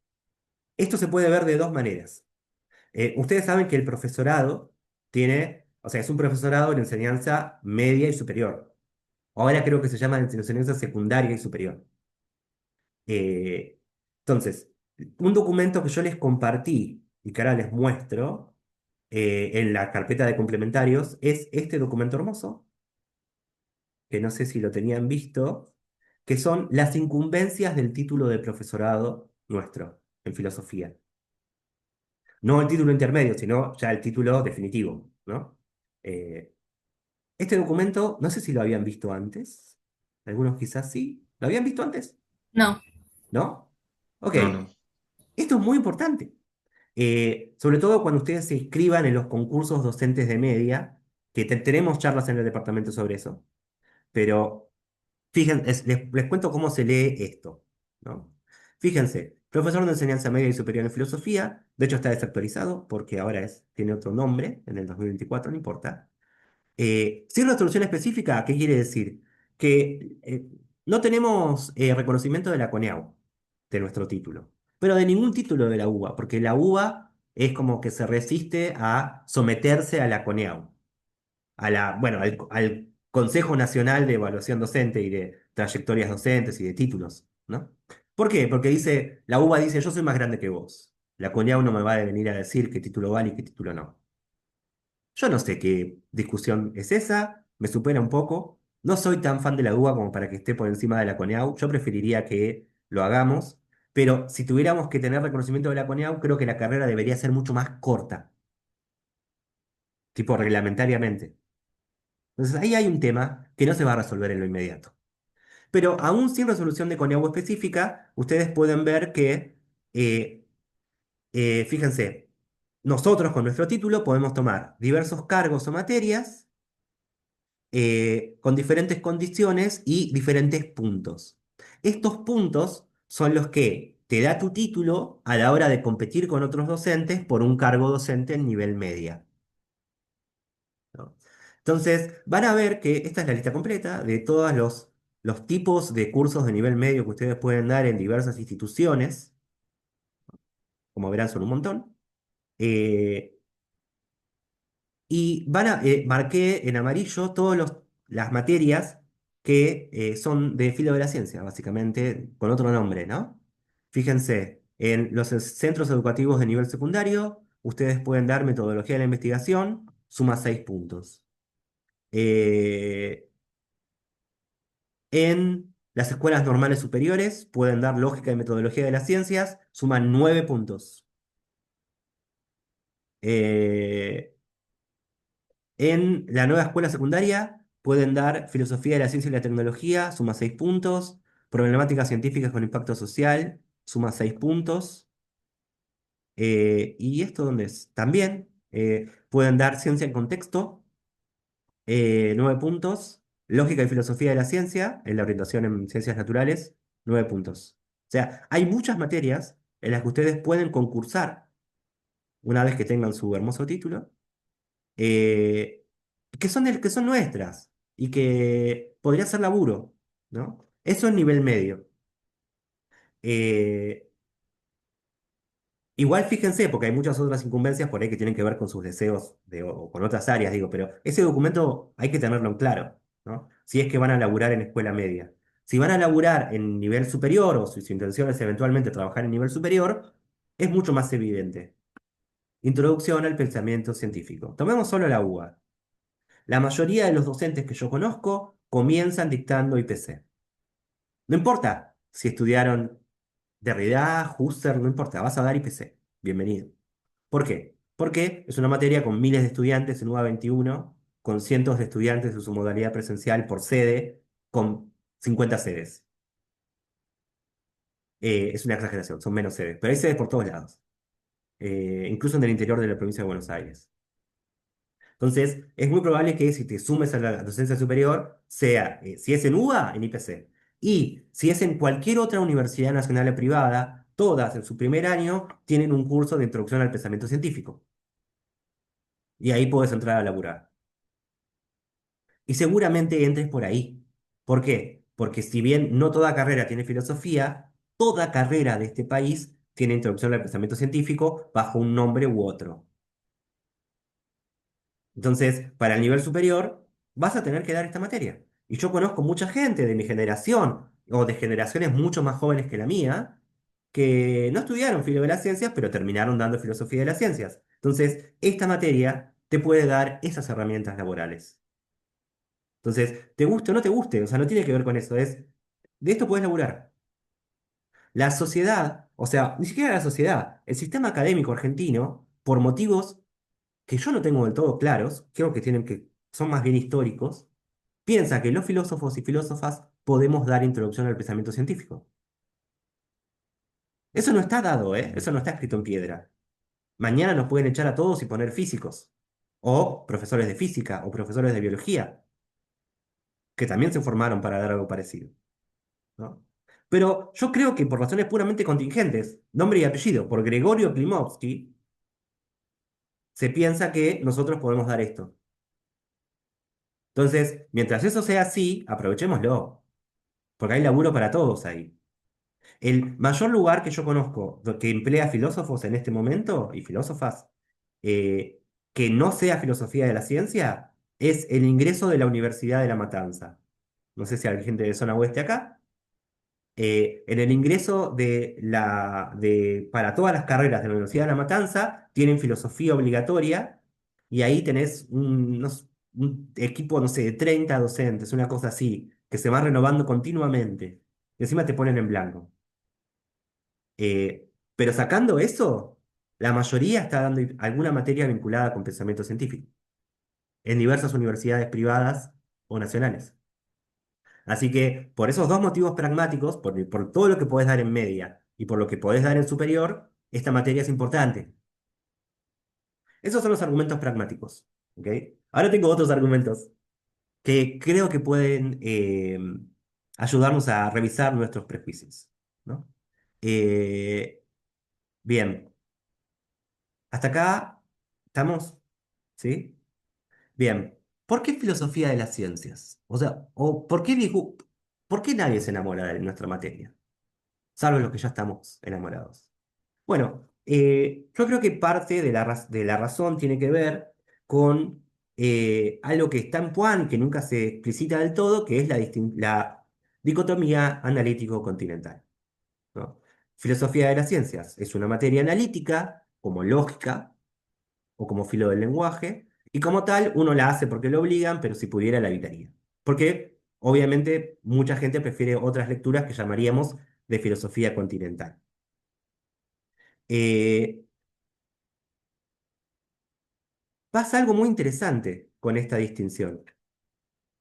Esto se puede ver de dos maneras. Ustedes saben que el profesorado tiene, o sea, es un profesorado de enseñanza media y superior. Ahora creo que se llama de enseñanza secundaria y superior. Eh, entonces, un documento que yo les compartí y que ahora les muestro en la carpeta de complementarios es este documento hermoso, que no sé si lo tenían visto, que son las incumbencias del título de profesorado nuestro en filosofía. No el título intermedio, sino ya el título definitivo, ¿no? Eh, este documento, no sé si lo habían visto antes. Algunos quizás sí. ¿Lo habían visto antes? No, ¿No? Ok. No, no. Esto es muy importante. Sobre todo cuando ustedes se inscriban en los concursos docentes de media, que tenemos charlas en el departamento sobre eso. Pero fíjense, les cuento cómo se lee esto, ¿no? Fíjense, profesor de enseñanza media y superior en filosofía, de hecho está desactualizado porque ahora tiene otro nombre en el 2024, no importa. Sin resolución específica, ¿qué quiere decir? Que no tenemos reconocimiento de la CONEAU, de nuestro título, pero de ningún título de la UBA, porque la UBA es como que se resiste a someterse a la CONEAU, bueno, al Consejo Nacional de Evaluación Docente y de Trayectorias Docentes y de Títulos, ¿no? ¿Por qué? Porque dice, la UBA dice, yo soy más grande que vos. La CONEAU no me va a venir a decir qué título vale y qué título no. Yo no sé qué discusión es esa, me supera un poco. No soy tan fan de la UBA como para que esté por encima de la CONEAU. Yo preferiría que lo hagamos, pero si tuviéramos que tener reconocimiento de la CONEAU, creo que la carrera debería ser mucho más corta, tipo reglamentariamente. Entonces ahí hay un tema que no se va a resolver en lo inmediato. Pero aún sin resolución de CONEAU específica, ustedes pueden ver que, eh, fíjense, nosotros con nuestro título podemos tomar diversos cargos o materias con diferentes condiciones y diferentes puntos. Estos puntos son los que te da tu título a la hora de competir con otros docentes por un cargo docente en nivel media, ¿no? Entonces, van a ver que esta es la lista completa de todos los tipos de cursos de nivel medio que ustedes pueden dar en diversas instituciones. Como verán, son un montón. Eh, Y marqué en amarillo todas las materias que son de filo de la ciencia, básicamente, con otro nombre, ¿no? Fíjense, en los centros educativos de nivel secundario, ustedes pueden dar metodología de la investigación, suma 6 puntos. Eh, en las escuelas normales superiores pueden dar lógica y metodología de las ciencias, suman 9 puntos. Eh, En la nueva escuela secundaria pueden dar filosofía de la ciencia y la tecnología, suma 6 puntos. Problemáticas científicas con impacto social, suma 6 puntos. ¿Y esto dónde es? También pueden dar ciencia en contexto, 9 puntos. Lógica y filosofía de la ciencia, en la orientación en ciencias naturales, 9 puntos. O sea, hay muchas materias en las que ustedes pueden concursar una vez que tengan su hermoso título eh, que son nuestras y que podría ser laburo, ¿no? Eso es nivel medio. Eh, Igual fíjense, porque hay muchas otras incumbencias por ahí que tienen que ver con sus deseos o con otras áreas, digo, pero ese documento hay que tenerlo en claro, ¿no? Si es que van a laburar en escuela media. Si van a laburar en nivel superior o si su intención es eventualmente trabajar en nivel superior, es mucho más evidente. Introducción al pensamiento científico. Tomemos solo la UBA. La mayoría de los docentes que yo conozco comienzan dictando IPC. No importa si estudiaron Derrida, Husserl, no importa, vas a dar IPC. Bienvenido. ¿Por qué? Porque es una materia con miles de estudiantes en UBA 21, con cientos de estudiantes en su modalidad presencial por sede, con 50 sedes. Es una exageración, son menos sedes, pero hay sedes por todos lados, incluso en el interior de la provincia de Buenos Aires. Entonces, es muy probable que si te sumes a la docencia superior, sea, si es en UBA, en IPC. Y si es en cualquier otra universidad nacional o privada, todas en su primer año tienen un curso de introducción al pensamiento científico. Y ahí puedes entrar a laburar. Y seguramente entres por ahí. ¿Por qué? Porque si bien no toda carrera tiene filosofía, toda carrera de este país tiene introducción al pensamiento científico bajo un nombre u otro. Entonces, para el nivel superior, vas a tener que dar esta materia. Y yo conozco mucha gente de mi generación o de generaciones mucho más jóvenes que la mía, que no estudiaron filo de las ciencias, pero terminaron dando filosofía de las ciencias. Entonces, esta materia te puede dar esas herramientas laborales. Entonces, te guste o no te guste, o sea, no tiene que ver con eso, de esto puedes laburar. La sociedad, o sea, ni siquiera la sociedad, el sistema académico argentino, por motivos que yo no tengo del todo claros, creo que son más bien históricos, piensa que los filósofos y filósofas podemos dar introducción al pensamiento científico. Eso no está dado, ¿eh? Eso no está escrito en piedra. Mañana nos pueden echar a todos y poner físicos, o profesores de física, o profesores de biología, que también se formaron para dar algo parecido, ¿no? Pero yo creo que por razones puramente contingentes, nombre y apellido, por Gregorio Klimovsky, se piensa que nosotros podemos dar esto. Entonces, mientras eso sea así, aprovechémoslo, porque hay laburo para todos ahí. El mayor lugar que yo conozco que emplea filósofos en este momento y filósofas eh, que no sea filosofía de la ciencia es el ingreso de la Universidad de La Matanza. No sé si hay gente de zona oeste acá. En el ingreso para todas las carreras de la Universidad de La Matanza tienen filosofía obligatoria y ahí tenés un equipo, no sé, de 30 docentes, una cosa así, que se va renovando continuamente. Y encima te ponen en blanco. Pero sacando eso, la mayoría está dando alguna materia vinculada con pensamiento científico en diversas universidades privadas o nacionales. Así que por esos dos motivos pragmáticos, por todo lo que podés dar en media y por lo que podés dar en superior, esta materia es importante. Esos son los argumentos pragmáticos. ¿Ok? Ahora tengo otros argumentos que creo que pueden ayudarnos a revisar nuestros prejuicios, ¿no? Eh, bien, hasta acá estamos, ¿sí? Bien, ¿por qué filosofía de las ciencias? O sea, ¿por qué nadie se enamora de nuestra materia? Salvo los que ya estamos enamorados. Bueno, yo creo que parte de la razón tiene que ver con algo que está en Puan, que nunca se explicita del todo, que es la dicotomía analítico-continental, ¿no? Filosofía de las ciencias es una materia analítica, como lógica o como filo del lenguaje, y como tal uno la hace porque lo obligan, pero si pudiera la evitaría. Porque obviamente mucha gente prefiere otras lecturas que llamaríamos de filosofía continental. Eh, Pasa algo muy interesante con esta distinción.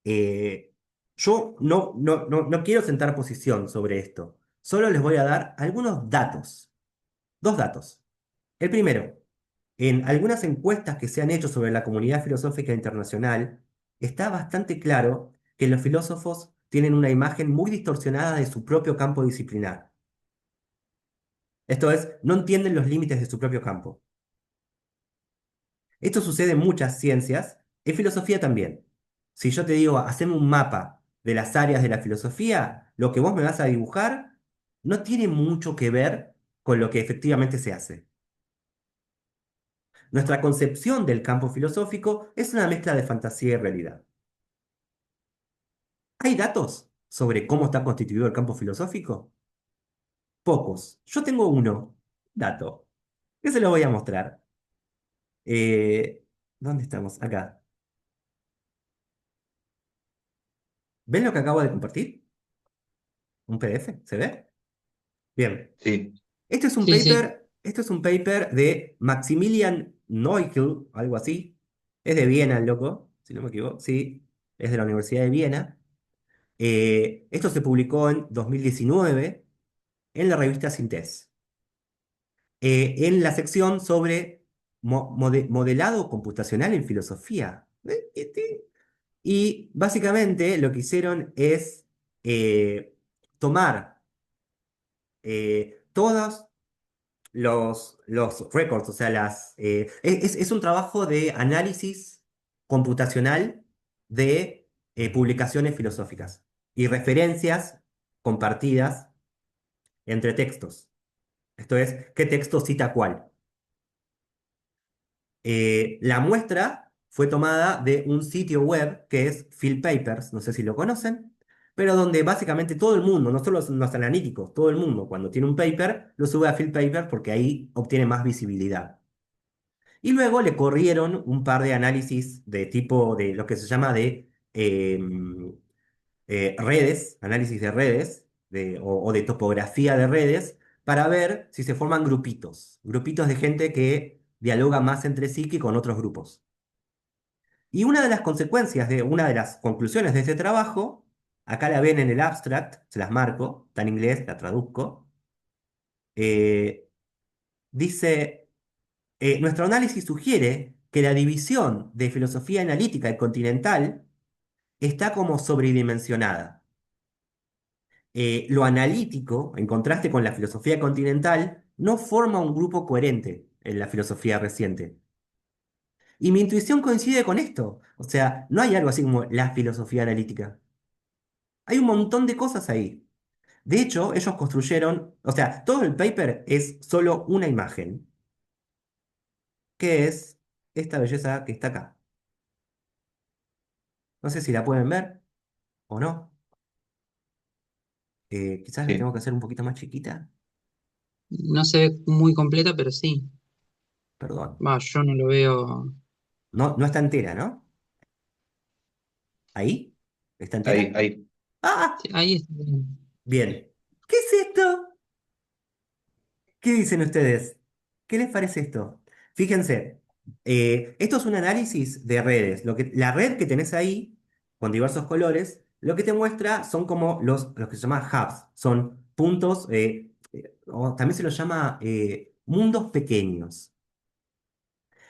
Eh, yo no quiero sentar posición sobre esto, solo les voy a dar algunos datos. Dos datos. El primero, en algunas encuestas que se han hecho sobre la comunidad filosófica internacional, está bastante claro que los filósofos tienen una imagen muy distorsionada de su propio campo disciplinar. Esto es, no entienden los límites de su propio campo. Esto sucede en muchas ciencias, en filosofía también. Si yo te digo, haceme un mapa de las áreas de la filosofía, lo que vos me vas a dibujar no tiene mucho que ver con lo que efectivamente se hace. Nuestra concepción del campo filosófico es una mezcla de fantasía y realidad. ¿Hay datos sobre cómo está constituido el campo filosófico? Pocos. Yo tengo uno, dato, que se lo voy a mostrar. Eh, ¿Dónde estamos? Acá. ¿Ven lo que acabo de compartir? ¿Un PDF? ¿Se ve? Bien. Sí. Sí, sí. Este es un paper de Maximilian Neukel, algo así. Es de Viena, el loco, si no me equivoco. Sí, es de la Universidad de Viena. Esto se publicó en 2019 en la revista Sintés, en la sección sobre modelado computacional en filosofía. Y básicamente lo que hicieron es tomar todos los records, o sea, es un trabajo de análisis computacional de publicaciones filosóficas y referencias compartidas entre textos. Esto es, ¿qué texto cita cuál? La muestra fue tomada de un sitio web que es PhilPapers, no sé si lo conocen, pero donde básicamente todo el mundo, no solo los analíticos, todo el mundo cuando tiene un paper lo sube a PhilPapers porque ahí obtiene más visibilidad. Y luego le corrieron un par de análisis de tipo de lo que se llama de redes, análisis de redes o de topografía de redes, para ver si se forman grupitos de gente que dialoga más entre sí que con otros grupos. Y una de las consecuencias una de las conclusiones de este trabajo, acá la ven en el abstract, se las marco, está en inglés, la traduzco, eh, dice, nuestro análisis sugiere que la división de filosofía analítica y continental está como sobredimensionada. Lo analítico, en contraste con la filosofía continental, no forma un grupo coherente en la filosofía reciente. Y mi intuición coincide con esto. O sea, no hay algo así como la filosofía analítica. Hay un montón de cosas ahí. De hecho, ellos construyeron, o sea, todo el paper es solo una imagen, que es esta belleza que está acá. No sé si la pueden ver o no. Quizás la Sí, tengo que hacer un poquito más chiquita. No se ve muy completa, pero sí. Perdón. Va, yo no lo veo. No, no está entera, ¿no? ¿Ahí? ¿Está ahí, entera? ahí. ¡Ah! Sí, ahí está bien. Bien. ¿Qué es esto? ¿Qué dicen ustedes? ¿Qué les parece esto? Fíjense, esto es un análisis de redes. La red que tenés ahí, con diversos colores, lo que te muestra son como los que se llaman hubs, son puntos, o también se los llama mundos pequeños.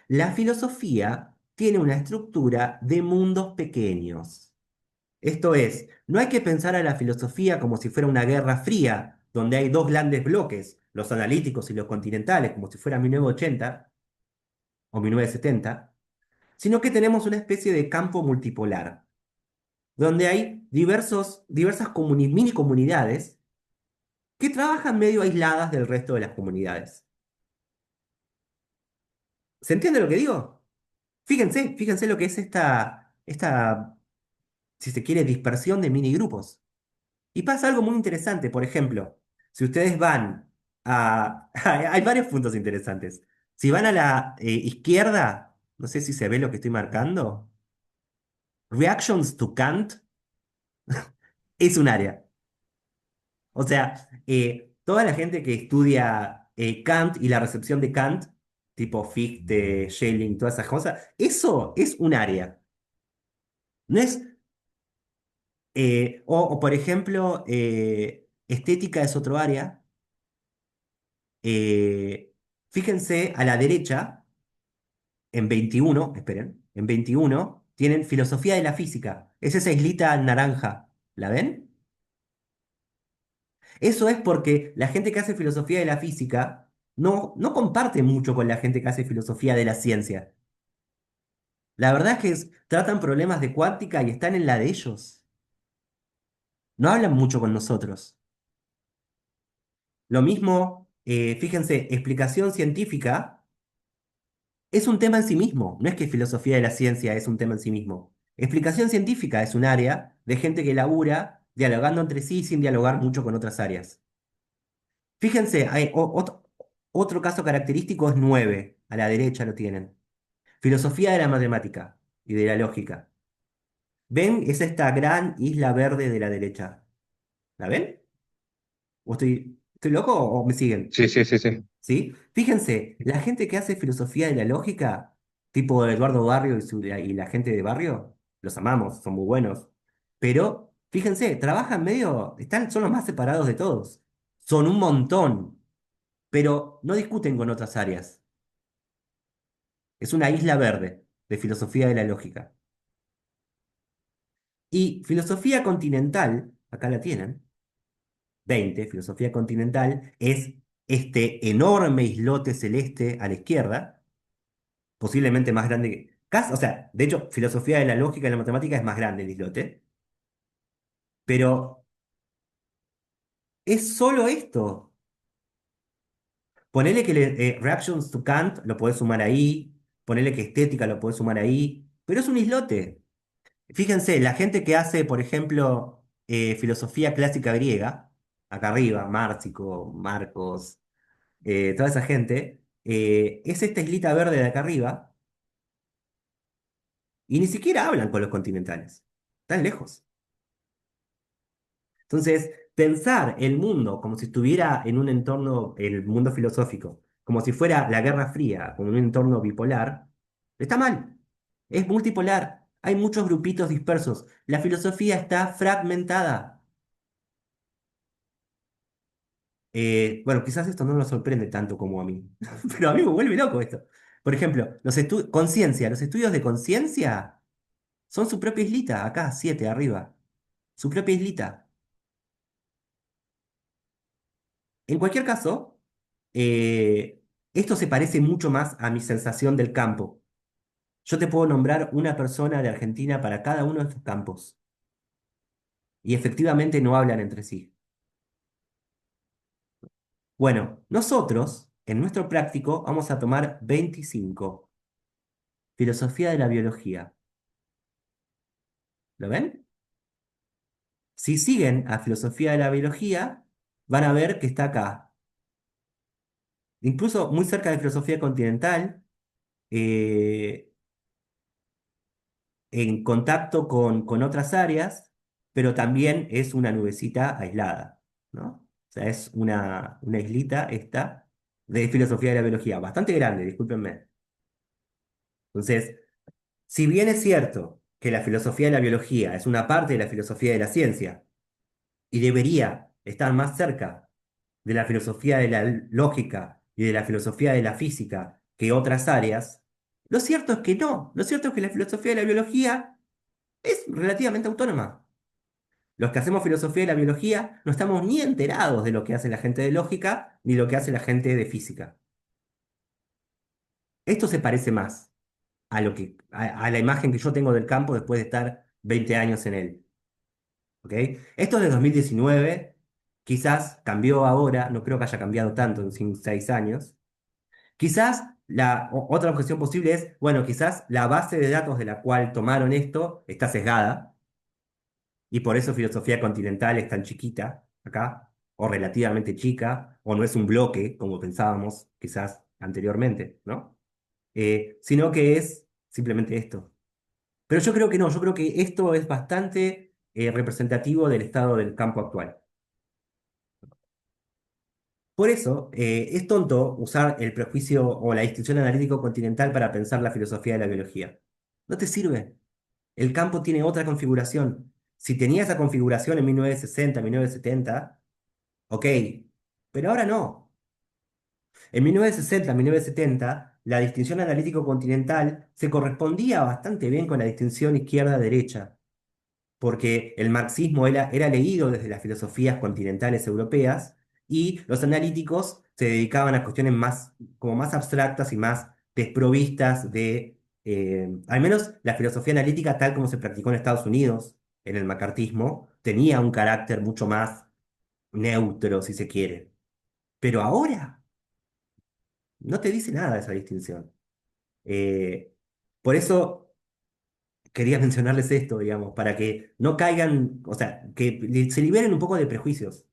La filosofía tiene una estructura de mundos pequeños. Esto es, no hay que pensar a la filosofía como si fuera una guerra fría, donde hay dos grandes bloques, los analíticos y los continentales, como si fuera 1980 o 1970, sino que tenemos una especie de campo multipolar, donde hay diversas mini comunidades que trabajan medio aisladas del resto de las comunidades. ¿Se entiende lo que digo? Fíjense lo que es esta, si se quiere, dispersión de mini grupos. Y pasa algo muy interesante, por ejemplo, si ustedes van a... Hay varios puntos interesantes. Si van a la izquierda, no sé si se ve lo que estoy marcando, Reactions to Kant es un área. O sea, toda la gente que estudia Kant y la recepción de Kant, tipo Fichte, Schelling, todas esas cosas, eso es un área. No es... por ejemplo, estética es otro área. Eh, Fíjense a la derecha, en 21, esperen, en 21 tienen filosofía de la física. Es esa islita naranja. ¿La ven? Eso es porque la gente que hace filosofía de la física no comparte mucho con la gente que hace filosofía de la ciencia. La verdad es que tratan problemas de cuántica y están en la de ellos. No hablan mucho con nosotros. Lo mismo, fíjense, explicación científica. Es un tema en sí mismo, no es que filosofía de la ciencia es un tema en sí mismo. Explicación científica es un área de gente que labura dialogando entre sí sin dialogar mucho con otras áreas. Fíjense, otro caso característico es 9, a la derecha lo tienen. Filosofía de la matemática y de la lógica. ¿Ven? Es esta gran isla verde de la derecha. ¿La ven? ¿O estoy loco o me siguen? Sí, sí, sí, sí. ¿Sí? Fíjense, la gente que hace filosofía de la lógica, tipo Eduardo Barrio y la gente de Barrio, los amamos, son muy buenos. Pero, fíjense, trabajan son los más separados de todos. Son un montón, pero no discuten con otras áreas. Es una isla verde de filosofía de la lógica. Y filosofía continental, acá la tienen, 20, filosofía continental, es este enorme islote celeste a la izquierda, posiblemente más grande que... O sea, de hecho, filosofía de la lógica y la matemática es más grande el islote, pero es solo esto. Ponele que Reactions to Kant lo podés sumar ahí, ponele que estética lo podés sumar ahí, pero es un islote. Fíjense, la gente que hace, por ejemplo, filosofía clásica griega, acá arriba, Márcico, Marcos, toda esa gente, es esta islita verde de acá arriba, y ni siquiera hablan con los continentales. Están lejos. Entonces, pensar el mundo como si estuviera en un entorno, el mundo filosófico, como si fuera la Guerra Fría, como en un entorno bipolar, está mal. Es multipolar. Hay muchos grupitos dispersos. La filosofía está fragmentada. Bueno, quizás esto no nos sorprende tanto como a mí, pero a mí me vuelve loco esto. Por ejemplo, conciencia, los estudios de conciencia son su propia islita, acá, 7 arriba. Su propia islita. En cualquier caso, esto se parece mucho más a mi sensación del campo. Yo te puedo nombrar una persona de Argentina para cada uno de estos campos y efectivamente no hablan entre sí. Bueno, nosotros, en nuestro práctico, vamos a tomar 25. Filosofía de la biología. ¿Lo ven? Si siguen a filosofía de la biología, van a ver que está acá. Incluso muy cerca de filosofía continental, eh, en contacto con otras áreas, pero también es una nubecita aislada, ¿no? O sea, es una islita esta de filosofía de la biología, bastante grande, discúlpenme. Entonces, si bien es cierto que la filosofía de la biología es una parte de la filosofía de la ciencia y debería estar más cerca de la filosofía de la lógica y de la filosofía de la física que otras áreas, lo cierto es que no. Lo cierto es que la filosofía de la biología es relativamente autónoma. Los que hacemos filosofía de la biología no estamos ni enterados de lo que hace la gente de lógica ni lo que hace la gente de física. Esto se parece más a la imagen que yo tengo del campo después de estar 20 años en él. ¿Ok? Esto es de 2019, quizás cambió ahora, no creo que haya cambiado tanto en 6 años. Quizás otra objeción posible es, bueno, quizás la base de datos de la cual tomaron esto está sesgada y por eso filosofía continental es tan chiquita acá, o relativamente chica, o no es un bloque como pensábamos quizás anteriormente, ¿no? Sino que es simplemente esto. Pero yo creo que no, yo creo que esto es bastante representativo del estado del campo actual. Por eso, es tonto usar el prejuicio o la distinción analítico-continental para pensar la filosofía de la biología. No te sirve. El campo tiene otra configuración. Si tenía esa configuración en 1960, 1970, ok, pero ahora no. En 1960, 1970, la distinción analítico-continental se correspondía bastante bien con la distinción izquierda-derecha, porque el marxismo era leído desde las filosofías continentales europeas y los analíticos se dedicaban a cuestiones más, como más abstractas y más desprovistas de, al menos la filosofía analítica tal como se practicó en Estados Unidos, en el macartismo, tenía un carácter mucho más neutro, si se quiere. Pero ahora no te dice nada esa distinción. Eh, por eso quería mencionarles esto, digamos, para que no caigan, o sea, que se liberen un poco de prejuicios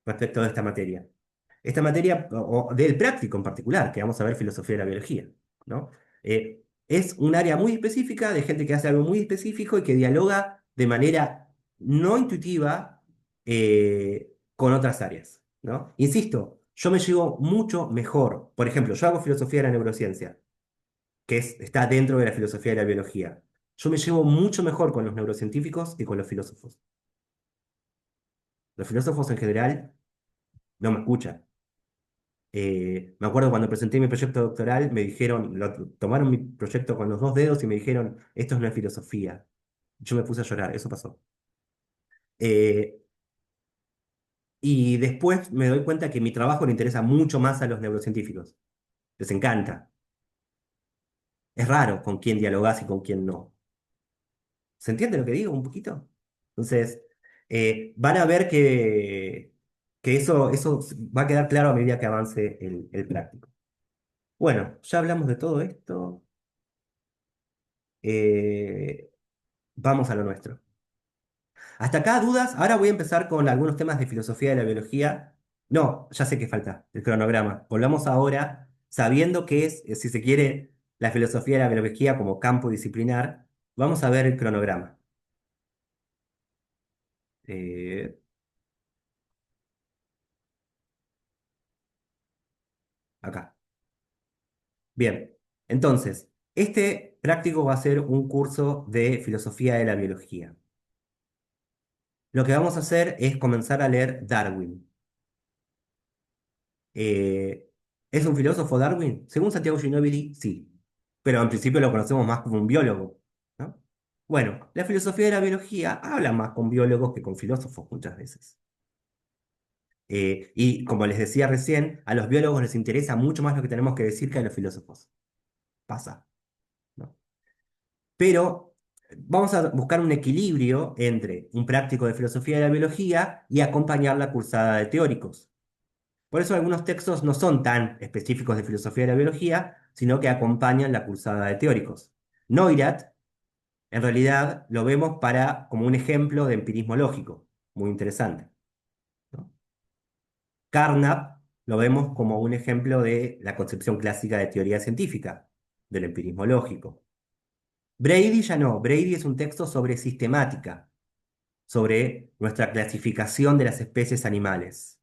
respecto de esta materia. Esta materia, o del práctico en particular, que vamos a ver filosofía de la biología, ¿no? Es un área muy específica de gente que hace algo muy específico y que dialoga de manera no intuitiva con otras áreas, ¿no? Insisto, yo me llevo mucho mejor. Por ejemplo, yo hago filosofía de la neurociencia está dentro de la filosofía de la biología. Yo me llevo mucho mejor con los neurocientíficos que con los filósofos. Los filósofos en general no me escuchan. Me acuerdo cuando presenté mi proyecto doctoral, me dijeron, tomaron mi proyecto con los dos dedos y me dijeron, esto no es filosofía. Yo me puse a llorar, eso pasó. Eh, y después me doy cuenta que mi trabajo le interesa mucho más a los neurocientíficos. Les encanta. Es raro con quién dialogás y con quién no. ¿Se entiende lo que digo un poquito? Entonces, van a ver que eso va a quedar claro a medida que avance el práctico. Bueno, ya hablamos de todo esto. eh, Vamos a lo nuestro. Hasta acá dudas. Ahora voy a empezar con algunos temas de filosofía de la biología. No, ya sé que falta, el cronograma. Volvamos ahora, sabiendo que es, si se quiere, la filosofía de la biología como campo disciplinar. Vamos a ver el cronograma. Eh, Acá. Bien, entonces, este práctico va a ser un curso de filosofía de la biología. Lo que vamos a hacer es comenzar a leer Darwin. Eh, ¿Es un filósofo Darwin? Según Santiago Ginóbili, sí, pero en principio lo conocemos más como un biólogo, ¿no? Bueno, la filosofía de la biología habla más con biólogos que con filósofos muchas veces. Y como les decía recién, a los biólogos les interesa mucho más lo que tenemos que decir que a los filósofos. Pasa, ¿no? Pero vamos a buscar un equilibrio entre un práctico de filosofía de la biología y acompañar la cursada de teóricos. Por eso algunos textos no son tan específicos de filosofía de la biología, sino que acompañan la cursada de teóricos. Neurath, en realidad, lo vemos como un ejemplo de empirismo lógico, muy interesante, ¿no? Carnap lo vemos como un ejemplo de la concepción clásica de teoría científica, del empirismo lógico. Brady ya no, Brady es un texto sobre sistemática, sobre nuestra clasificación de las especies animales.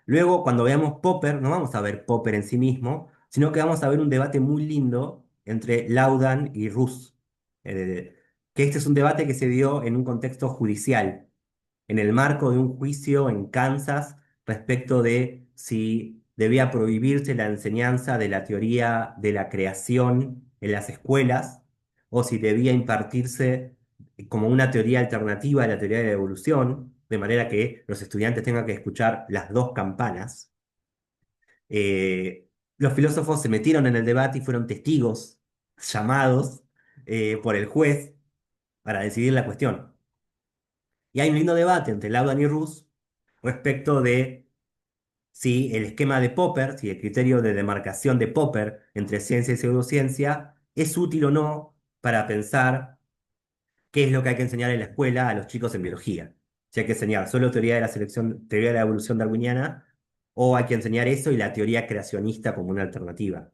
Luego, cuando veamos Popper, no vamos a ver Popper en sí mismo, sino que vamos a ver un debate muy lindo entre Laudan y Rus. Que este es un debate que se dio en un contexto judicial, en el marco de un juicio en Kansas respecto de si debía prohibirse la enseñanza de la teoría de la creación en las escuelas o si debía impartirse como una teoría alternativa a la teoría de la evolución, de manera que los estudiantes tengan que escuchar las dos campanas. Los filósofos se metieron en el debate y fueron testigos llamados por el juez para decidir la cuestión. Y hay un lindo debate entre Laudan y Rus respecto de si el esquema de Popper, si el criterio de demarcación de Popper entre ciencia y pseudociencia es útil o no para pensar qué es lo que hay que enseñar en la escuela a los chicos en biología. Si hay que enseñar solo teoría de la selección, teoría de la evolución darwiniana, o hay que enseñar eso y la teoría creacionista como una alternativa.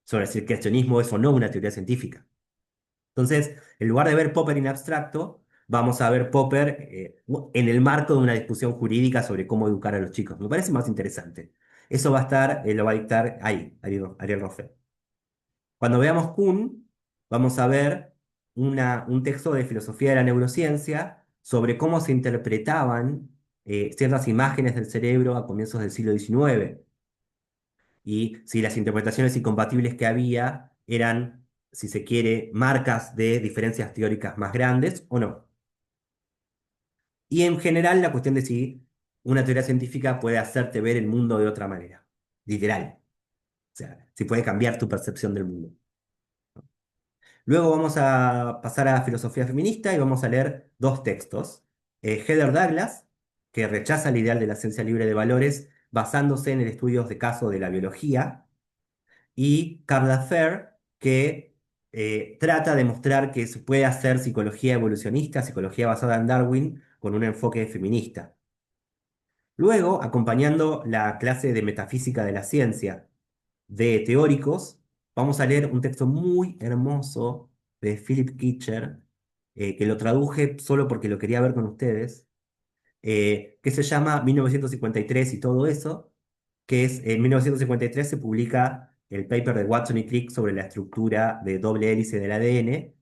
Sobre si el creacionismo es o no una teoría científica. Entonces, en lugar de ver Popper en abstracto, vamos a ver Popper en el marco de una discusión jurídica sobre cómo educar a los chicos. Me parece más interesante. Eso va a estar, lo va a dictar ahí, Ariel Roffe. Cuando veamos Kuhn, vamos a ver un texto de filosofía de la neurociencia sobre cómo se interpretaban ciertas imágenes del cerebro a comienzos del siglo XIX y si las interpretaciones incompatibles que había eran, si se quiere, marcas de diferencias teóricas más grandes o no. Y en general la cuestión de si una teoría científica puede hacerte ver el mundo de otra manera, literal. O sea, si puede cambiar tu percepción del mundo. Luego vamos a pasar a filosofía feminista y vamos a leer dos textos. Heather Douglas, que rechaza el ideal de la ciencia libre de valores basándose en el estudio de caso de la biología, y Carla Fair, que trata de mostrar que se puede hacer psicología evolucionista, psicología basada en Darwin, con un enfoque feminista. Luego, acompañando la clase de metafísica de la ciencia de teóricos, vamos a leer un texto muy hermoso de Philip Kitcher, que lo traduje solo porque lo quería ver con ustedes, que se llama 1953 y todo eso, que es en 1953 se publica el paper de Watson y Crick sobre la estructura de doble hélice del ADN,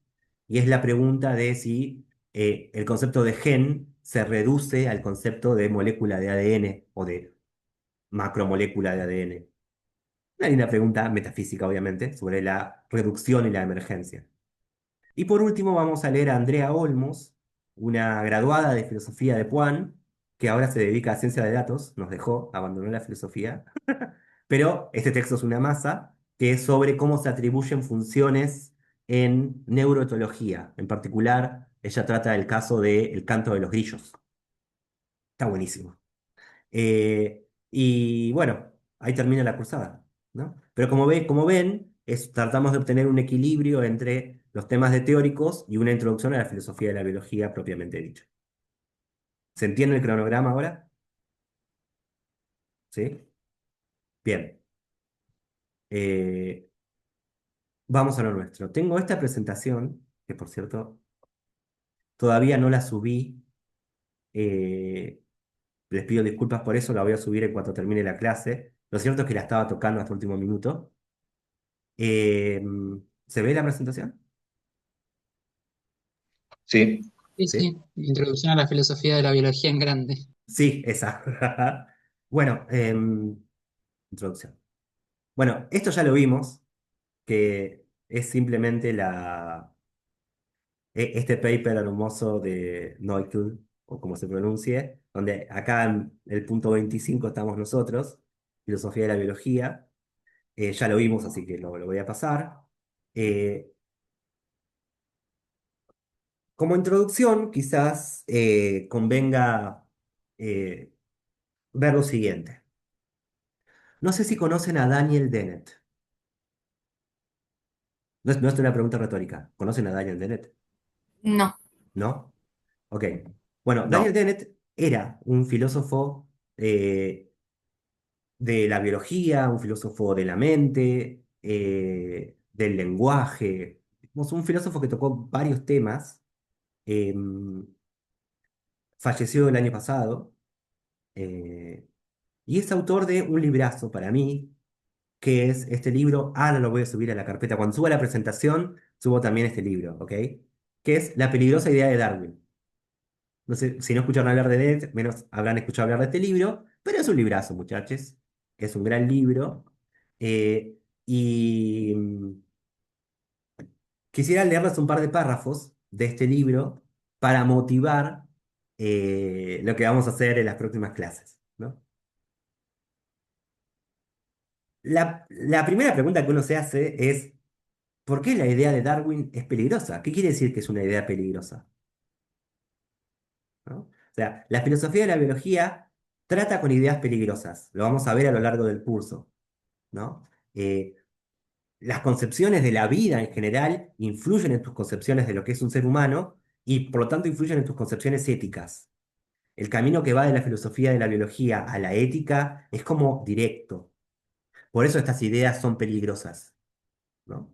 y es la pregunta de si el concepto de gen se reduce al concepto de molécula de ADN o de macromolécula de ADN? Una linda pregunta metafísica, obviamente, sobre la reducción y la emergencia. Y por último vamos a leer a Andrea Olmos, una graduada de filosofía de Puan, que ahora se dedica a ciencia de datos, nos dejó, abandonó la filosofía, pero este texto es una masa, que es sobre cómo se atribuyen funciones en neuroetología. En particular, ella trata el caso del canto de los grillos. Está buenísimo. Y bueno, ahí termina la cruzada, ¿no? Pero como ven, tratamos de obtener un equilibrio entre los temas de teóricos y una introducción a la filosofía de la biología propiamente dicha. ¿Se entiende el cronograma ahora? ¿Sí? Bien. Eh, Vamos a lo nuestro. Tengo esta presentación, que por cierto todavía no la subí. eh, Les pido disculpas por eso, la voy a subir en cuanto termine la clase. Lo cierto es que la estaba tocando hasta el último minuto. Eh, ¿Se ve la presentación? Sí, Sí, ¿Sí? sí, introducción a la filosofía de la biología en grande. Sí, esa. Bueno, introducción. Bueno, esto ya lo vimos, que es simplemente este paper hermoso de Neukel, o como se pronuncie, donde acá en el punto 25 estamos nosotros, filosofía de la biología. Ya lo vimos, así que lo voy a pasar. Eh, Como introducción, quizás convenga eh, ver lo siguiente. No sé si conocen a Daniel Dennett. No es una pregunta retórica. ¿Conocen a Daniel Dennett? No, ¿No? Ok. Bueno, Daniel no. Dennett era un filósofo eh, de la biología, un filósofo de la mente, del lenguaje. Es un filósofo que tocó varios temas. em, Falleció el año pasado. eh, y es autor de un librazo para mí, que es este libro. Ahora lo voy a subir a la carpeta. Cuando suba la presentación, subo también este libro, ¿ok? Que es La peligrosa idea de Darwin. No sé si no escucharon hablar de él, menos habrán escuchado hablar de este libro, pero es un librazo, muchachos. Es un gran libro. Eh, y quisiera leerles un par de párrafos de este libro para motivar lo que vamos a hacer en las próximas clases, ¿no? La primera pregunta que uno se hace es, ¿por qué la idea de Darwin es peligrosa? ¿Qué quiere decir que es una idea peligrosa? ¿No? O sea, la filosofía de la biología trata con ideas peligrosas. Lo vamos a ver a lo largo del curso, ¿no? Eh, las concepciones de la vida en general influyen en tus concepciones de lo que es un ser humano y por lo tanto influyen en tus concepciones éticas. El camino que va de la filosofía de la biología a la ética es como directo. Por eso estas ideas son peligrosas, ¿no?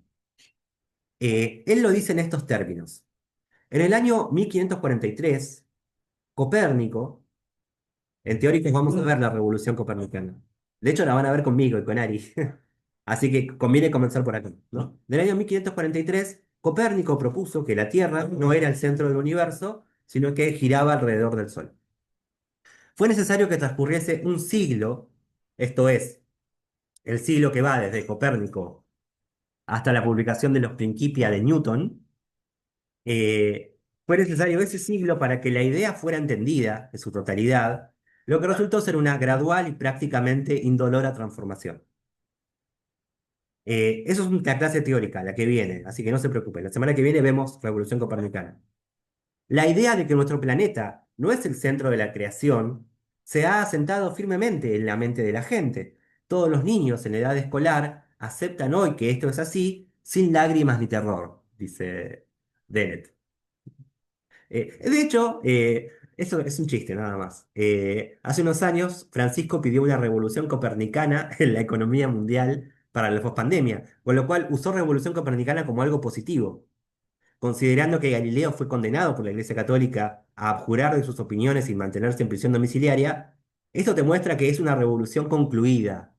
Él lo dice en estos términos. En el año 1543, Copérnico, en teóricos vamos a ver la revolución copernicana. De hecho, la van a ver conmigo y con Ari. Así que conviene comenzar por acá, ¿no? En el año 1543, Copérnico propuso que la Tierra no era el centro del universo, sino que giraba alrededor del Sol. Fue necesario que transcurriese un siglo, esto es, el siglo que va desde Copérnico hasta la publicación de los Principia de Newton. Fue necesario ese siglo para que la idea fuera entendida en su totalidad, lo que resultó ser una gradual y prácticamente indolora transformación. Eso es una clase teórica, la que viene, así que no se preocupen. La semana que viene vemos Revolución Copernicana. La idea de que nuestro planeta no es el centro de la creación se ha asentado firmemente en la mente de la gente. Todos los niños en edad escolar aceptan hoy que esto es así, sin lágrimas ni terror, dice Dennett. De hecho, eso es un chiste nada más. Hace unos años, Francisco pidió una revolución copernicana en la economía mundial para la pospandemia, con lo cual usó revolución copernicana como algo positivo. Considerando que Galileo fue condenado por la Iglesia Católica a abjurar de sus opiniones y mantenerse en prisión domiciliaria, esto te muestra que es una revolución concluida,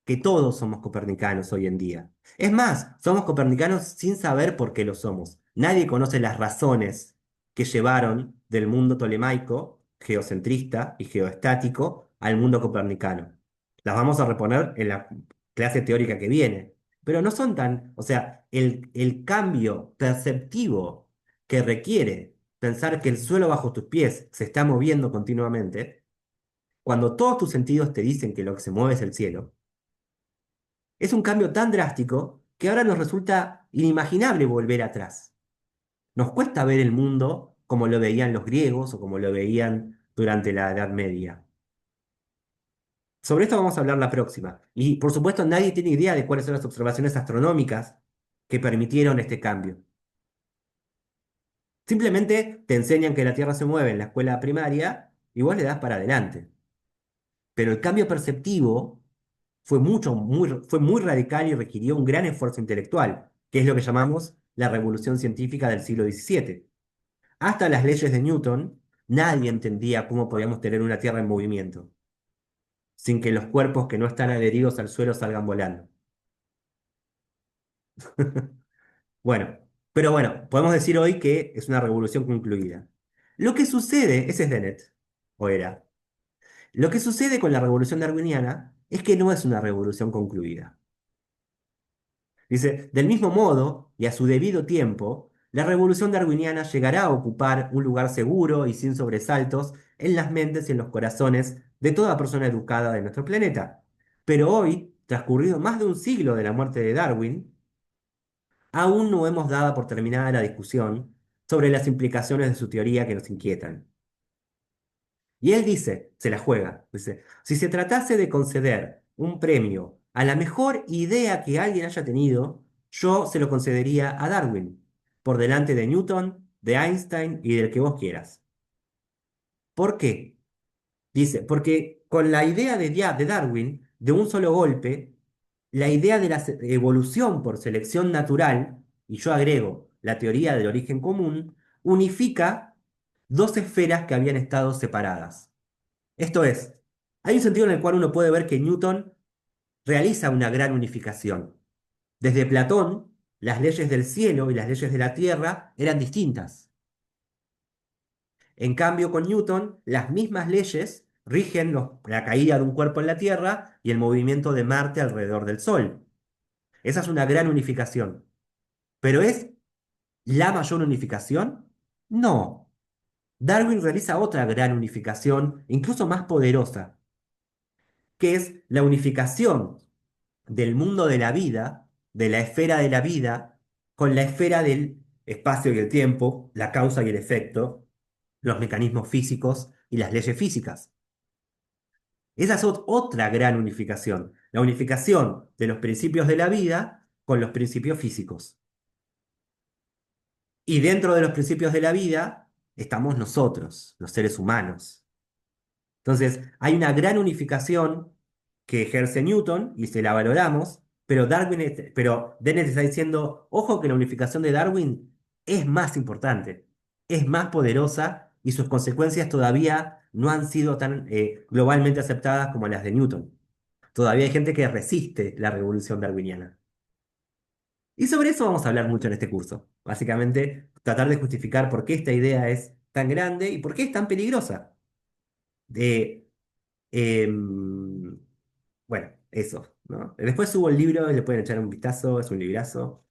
que todos somos copernicanos hoy en día. Es más, somos copernicanos sin saber por qué lo somos. Nadie conoce las razones que llevaron del mundo tolemaico, geocentrista y geoestático, al mundo copernicano. Las vamos a reponer en la clase teórica que viene. Pero no son tan, o sea, el cambio perceptivo que requiere pensar que el suelo bajo tus pies se está moviendo continuamente, cuando todos tus sentidos te dicen que lo que se mueve es el cielo, es un cambio tan drástico que ahora nos resulta inimaginable volver atrás. Nos cuesta ver el mundo como lo veían los griegos o como lo veían durante la Edad Media. Sobre esto vamos a hablar la próxima. Y por supuesto nadie tiene idea de cuáles son las observaciones astronómicas que permitieron este cambio. Simplemente te enseñan que la Tierra se mueve en la escuela primaria y vos le das para adelante. Pero el cambio perceptivo fue muy radical y requirió un gran esfuerzo intelectual, que es lo que llamamos la revolución científica del siglo XVII. Hasta las leyes de Newton, nadie entendía cómo podíamos tener una Tierra en movimiento, sin que los cuerpos que no están adheridos al suelo salgan volando. Bueno, pero bueno, podemos decir hoy que es una revolución concluida. Lo que sucede, ese es Dennett, o era. Lo que sucede con la revolución darwiniana es que no es una revolución concluida. Dice, del mismo modo y a su debido tiempo, la revolución darwiniana llegará a ocupar un lugar seguro y sin sobresaltos en las mentes y en los corazones de toda persona educada de nuestro planeta. Pero hoy, transcurrido más de un siglo de la muerte de Darwin, aún no hemos dado por terminada la discusión sobre las implicaciones de su teoría que nos inquietan. Y él dice, se la juega, dice, si se tratase de conceder un premio a la mejor idea que alguien haya tenido, yo se lo concedería a Darwin, por delante de Newton, de Einstein y del que vos quieras. ¿Por qué? Dice, porque con la idea de Darwin, de un solo golpe, la idea de la evolución por selección natural, y yo agrego la teoría del origen común, unifica dos esferas que habían estado separadas. Esto es, hay un sentido en el cual uno puede ver que Newton realiza una gran unificación. Desde Platón, las leyes del cielo y las leyes de la tierra eran distintas. En cambio, con Newton, las mismas leyes rigen la caída de un cuerpo en la Tierra y el movimiento de Marte alrededor del Sol. Esa es una gran unificación. ¿Pero es la mayor unificación? No. Darwin realiza otra gran unificación, incluso más poderosa, que es la unificación del mundo de la vida, de la esfera de la vida, con la esfera del espacio y el tiempo, la causa y el efecto, los mecanismos físicos y las leyes físicas. Esa es otra gran unificación, la unificación de los principios de la vida con los principios físicos. Y dentro de los principios de la vida estamos nosotros, los seres humanos. Entonces, hay una gran unificación que ejerce Newton y se la valoramos, pero pero Dennett está diciendo, ojo que la unificación de Darwin es más importante, es más poderosa y sus consecuencias todavía no han sido tan globalmente aceptadas como las de Newton. Todavía hay gente que resiste la revolución darwiniana. Y sobre eso vamos a hablar mucho en este curso. Básicamente, tratar de justificar por qué esta idea es tan grande y por qué es tan peligrosa. De, Em, bueno, eso, ¿no? Después subo el libro, le pueden echar un vistazo, es un librazo.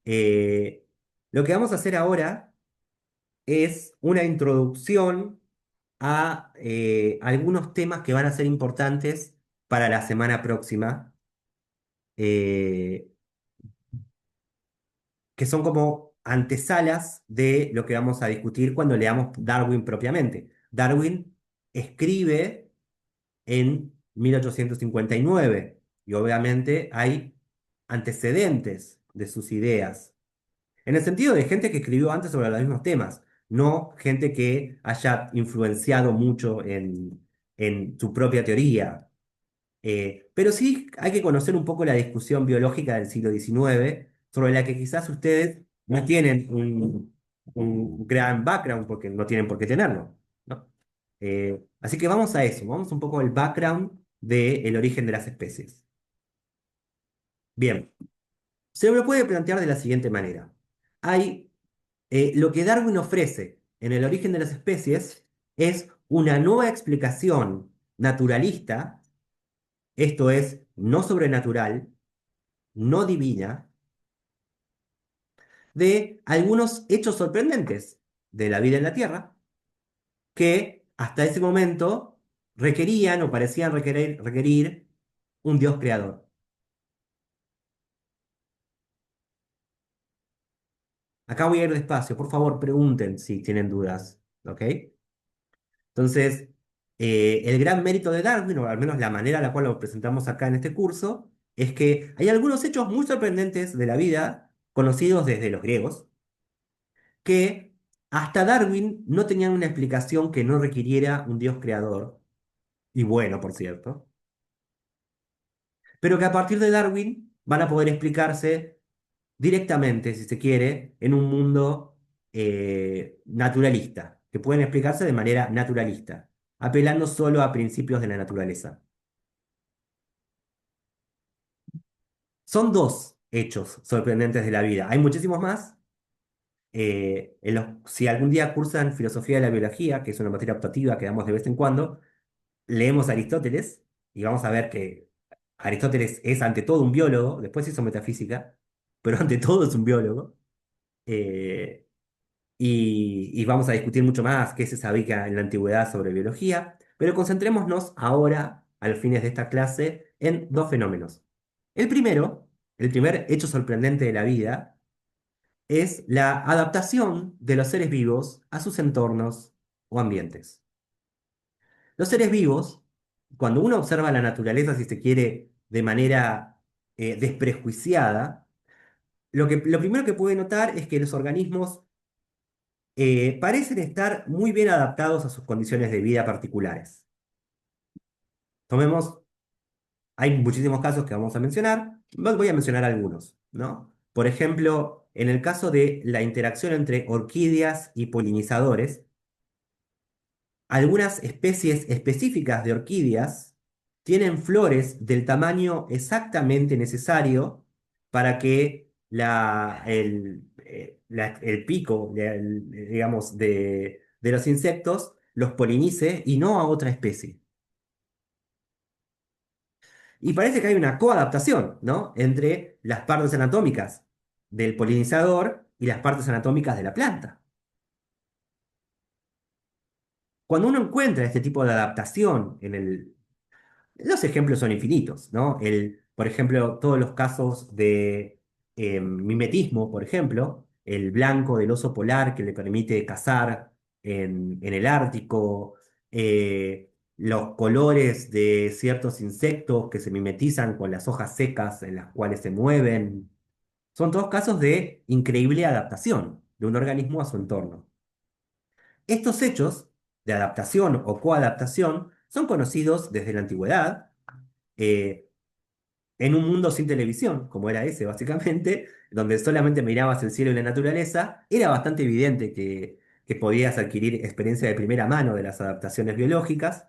Eh, lo que vamos a hacer ahora es una introducción a algunos temas que van a ser importantes para la semana próxima, eh, que son como antesalas de lo que vamos a discutir cuando leamos Darwin propiamente. Darwin escribe en 1859 y obviamente hay antecedentes de sus ideas, en el sentido de gente que escribió antes sobre los mismos temas, no gente que haya influenciado mucho en su propia teoría. Pero sí hay que conocer un poco la discusión biológica del siglo XIX, sobre la que quizás ustedes no tienen un gran background, porque no tienen por qué tenerlo, ¿no? Así que vamos a eso, vamos un poco al background del origen de las especies. Bien, se lo puede plantear de la siguiente manera. Hay, lo que Darwin ofrece en el origen de las especies es una nueva explicación naturalista esto es no sobrenatural, no divina, de algunos hechos sorprendentes de la vida en la Tierra que hasta ese momento requerían o parecían requerir un Dios creador. Acá voy a ir despacio, por favor, pregunten si tienen dudas, ¿ok? Entonces, el gran mérito de Darwin, o al menos la manera en la cual lo presentamos acá en este curso, es que hay algunos hechos muy sorprendentes de la vida, conocidos desde los griegos, que hasta Darwin no tenían una explicación que no requiriera un Dios creador, y bueno, por cierto, pero que a partir de Darwin van a poder explicarse directamente, si se quiere, en un mundo naturalista, que pueden explicarse de manera naturalista, apelando solo a principios de la naturaleza. Son dos hechos sorprendentes de la vida. Hay muchísimos más. Si algún día cursan filosofía de la biología, que es una materia optativa que damos de vez en cuando, leemos a Aristóteles y vamos a ver que Aristóteles es ante todo un biólogo, después hizo metafísica, pero ante todo es un biólogo. Eh, y vamos a discutir mucho más qué se sabía en la antigüedad sobre biología, pero concentrémonos ahora, a los fines de esta clase, en dos fenómenos. El primero, el primer hecho sorprendente de la vida, es la adaptación de los seres vivos a sus entornos o ambientes. Los seres vivos, cuando uno observa la naturaleza, si se quiere, de manera desprejuiciada, lo primero que puede notar es que los organismos parecen estar muy bien adaptados a sus condiciones de vida particulares. Tomemos, hay muchísimos casos que vamos a mencionar, voy a mencionar algunos, ¿no? Por ejemplo, en el caso de la interacción entre orquídeas y polinizadores, algunas especies específicas de orquídeas tienen flores del tamaño exactamente necesario para que el pico, digamos, de los insectos los polinice y no a otra especie. Y parece que hay una coadaptación, ¿no? Entre las partes anatómicas del polinizador y las partes anatómicas de la planta. Cuando uno encuentra este tipo de adaptación los ejemplos son infinitos, ¿no? Por ejemplo, todos los casos de mimetismo, por ejemplo, el blanco del oso polar que le permite cazar en el Ártico, los colores de ciertos insectos que se mimetizan con las hojas secas en las cuales se mueven. Son todos casos de increíble adaptación de un organismo a su entorno. Estos hechos de adaptación o coadaptación son conocidos desde la antigüedad, eh, en un mundo sin televisión, como era ese básicamente, donde solamente mirabas el cielo y la naturaleza, era bastante evidente que podías adquirir experiencia de primera mano de las adaptaciones biológicas.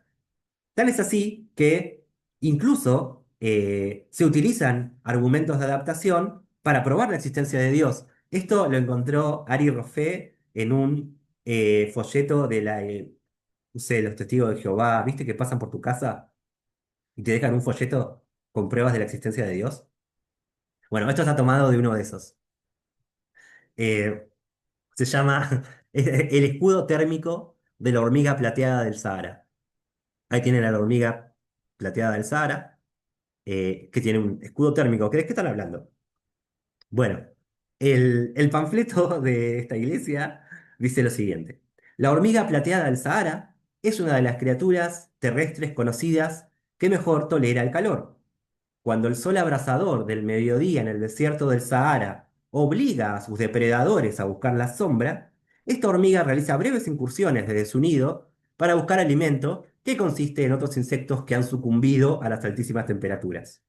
Tal es así que incluso se utilizan argumentos de adaptación para probar la existencia de Dios. Esto lo encontró Ari Roffé en un folleto de no sé, los testigos de Jehová. ¿Viste que pasan por tu casa y te dejan un folleto con pruebas de la existencia de Dios? Bueno, esto está tomado de uno de esos. Eh, Se llama el escudo térmico de la hormiga plateada del Sahara. Ahí tienen a la hormiga plateada del Sahara, que tiene un escudo térmico. ¿Crees que están hablando? Bueno, el panfleto de esta iglesia dice lo siguiente. La hormiga plateada del Sahara es una de las criaturas terrestres conocidas que mejor tolera el calor. Cuando el sol abrasador del mediodía en el desierto del Sahara obliga a sus depredadores a buscar la sombra, esta hormiga realiza breves incursiones desde su nido para buscar alimento, que consiste en otros insectos que han sucumbido a las altísimas temperaturas.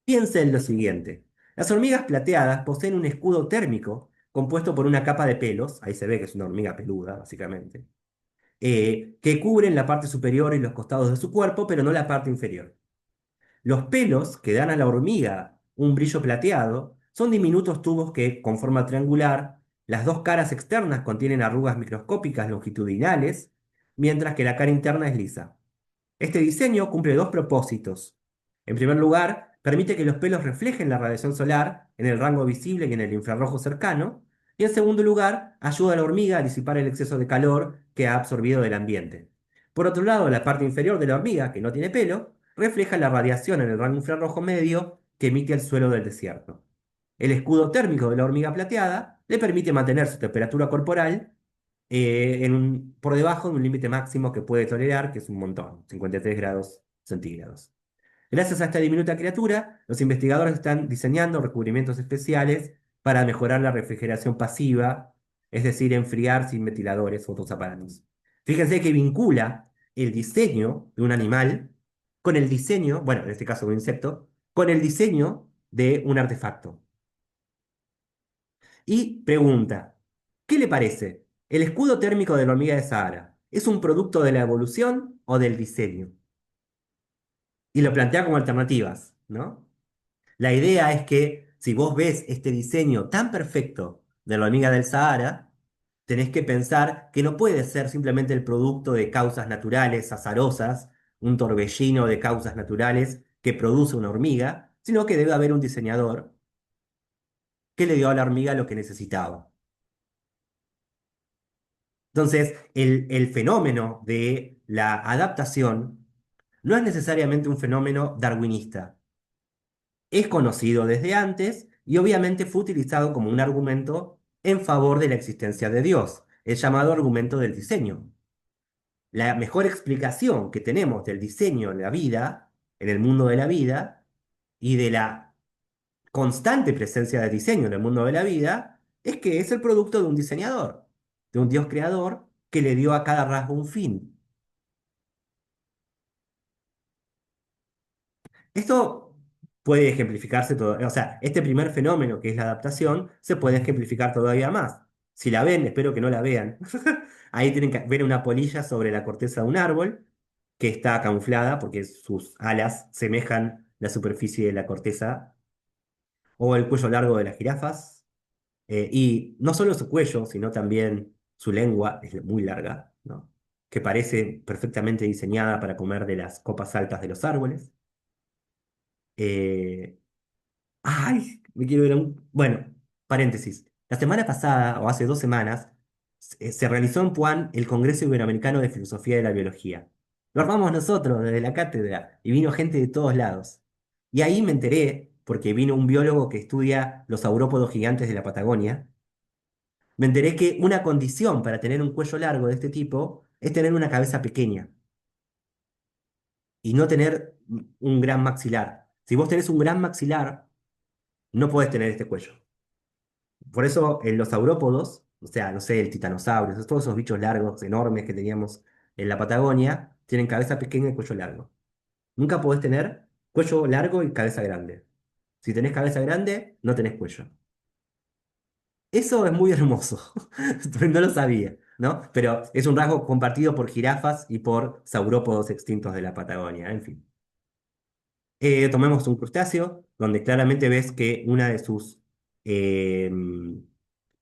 Piensa en lo siguiente. Las hormigas plateadas poseen un escudo térmico compuesto por una capa de pelos, ahí se ve que es una hormiga peluda, básicamente, que cubren la parte superior y los costados de su cuerpo, pero no la parte inferior. Los pelos que dan a la hormiga un brillo plateado son diminutos tubos que, con forma triangular, las dos caras externas contienen arrugas microscópicas longitudinales, mientras que la cara interna es lisa. Este diseño cumple dos propósitos. En primer lugar, permite que los pelos reflejen la radiación solar en el rango visible y en el infrarrojo cercano. Y en segundo lugar, ayuda a la hormiga a disipar el exceso de calor que ha absorbido del ambiente. Por otro lado, la parte inferior de la hormiga, que no tiene pelo, refleja la radiación en el rango infrarrojo medio que emite el suelo del desierto. El escudo térmico de la hormiga plateada le permite mantener su temperatura corporal por debajo de un límite máximo que puede tolerar, que es un montón, 53 grados centígrados. Gracias a esta diminuta criatura, los investigadores están diseñando recubrimientos especiales para mejorar la refrigeración pasiva, es decir, enfriar sin ventiladores o otros aparatos. Fíjense que vincula el diseño de un animal con el diseño, bueno, en este caso de un insecto, con el diseño de un artefacto. Y pregunta, ¿qué le parece? ¿El escudo térmico de la hormiga de Sahara es un producto de la evolución o del diseño? Y lo plantea como alternativas, ¿no? La idea es que si vos ves este diseño tan perfecto de la hormiga del Sahara, tenés que pensar que no puede ser simplemente el producto de causas naturales, azarosas, un torbellino de causas naturales que produce una hormiga, sino que debe haber un diseñador que le dio a la hormiga lo que necesitaba. Entonces, el fenómeno de la adaptación no es necesariamente un fenómeno darwinista. Es conocido desde antes y obviamente fue utilizado como un argumento en favor de la existencia de Dios, el llamado argumento del diseño. La mejor explicación que tenemos del diseño en la vida, en el mundo de la vida, y de la constante presencia de diseño en el mundo de la vida, es que es el producto de un diseñador, de un Dios creador que le dio a cada rasgo un fin. Esto puede ejemplificarse todo, o sea, este primer fenómeno que es la adaptación se puede ejemplificar todavía más. Si la ven, espero que no la vean. Ahí tienen que ver una polilla sobre la corteza de un árbol que está camuflada porque sus alas semejan la superficie de la corteza o el cuello largo de las jirafas. Y no solo su cuello, sino también su lengua es muy larga, ¿no? Que parece perfectamente diseñada para comer de las copas altas de los árboles. Eh, Ay, me quiero ver Bueno, paréntesis. La semana pasada, o hace 2 semanas, se realizó en Puan el Congreso Iberoamericano de Filosofía de la Biología. Lo armamos nosotros desde la cátedra y vino gente de todos lados. Y ahí me enteré, porque vino un biólogo que estudia los saurópodos gigantes de la Patagonia, me enteré que una condición para tener un cuello largo de este tipo es tener una cabeza pequeña y no tener un gran maxilar. Si vos tenés un gran maxilar, no podés tener este cuello. Por eso en los saurópodos, o sea, no sé, el titanosaurio, todos esos bichos largos, enormes que teníamos en la Patagonia, tienen cabeza pequeña y cuello largo. Nunca podés tener cuello largo y cabeza grande. Si tenés cabeza grande, no tenés cuello. Eso es muy hermoso, no lo sabía, ¿no? Pero es un rasgo compartido por jirafas y por saurópodos extintos de la Patagonia, en fin. Tomemos un crustáceo, donde claramente ves que una de sus eh,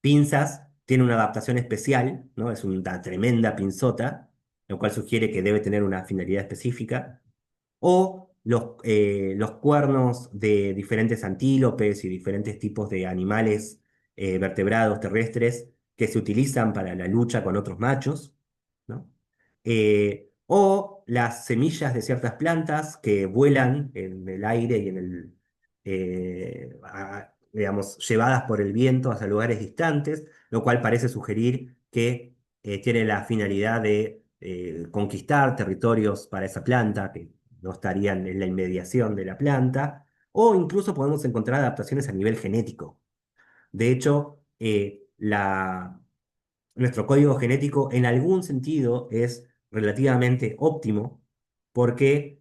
pinzas tiene una adaptación especial, ¿no? Es una tremenda pinzota, lo cual sugiere que debe tener una finalidad específica. O los cuernos de diferentes antílopes y diferentes tipos de animales vertebrados terrestres que se utilizan para la lucha con otros machos, ¿no? O las semillas de ciertas plantas que vuelan en el aire y digamos, llevadas por el viento hacia lugares distantes, lo cual parece sugerir que tiene la finalidad de conquistar territorios para esa planta, que no estarían en la inmediación de la planta, o incluso podemos encontrar adaptaciones a nivel genético. De hecho, nuestro código genético en algún sentido es relativamente óptimo porque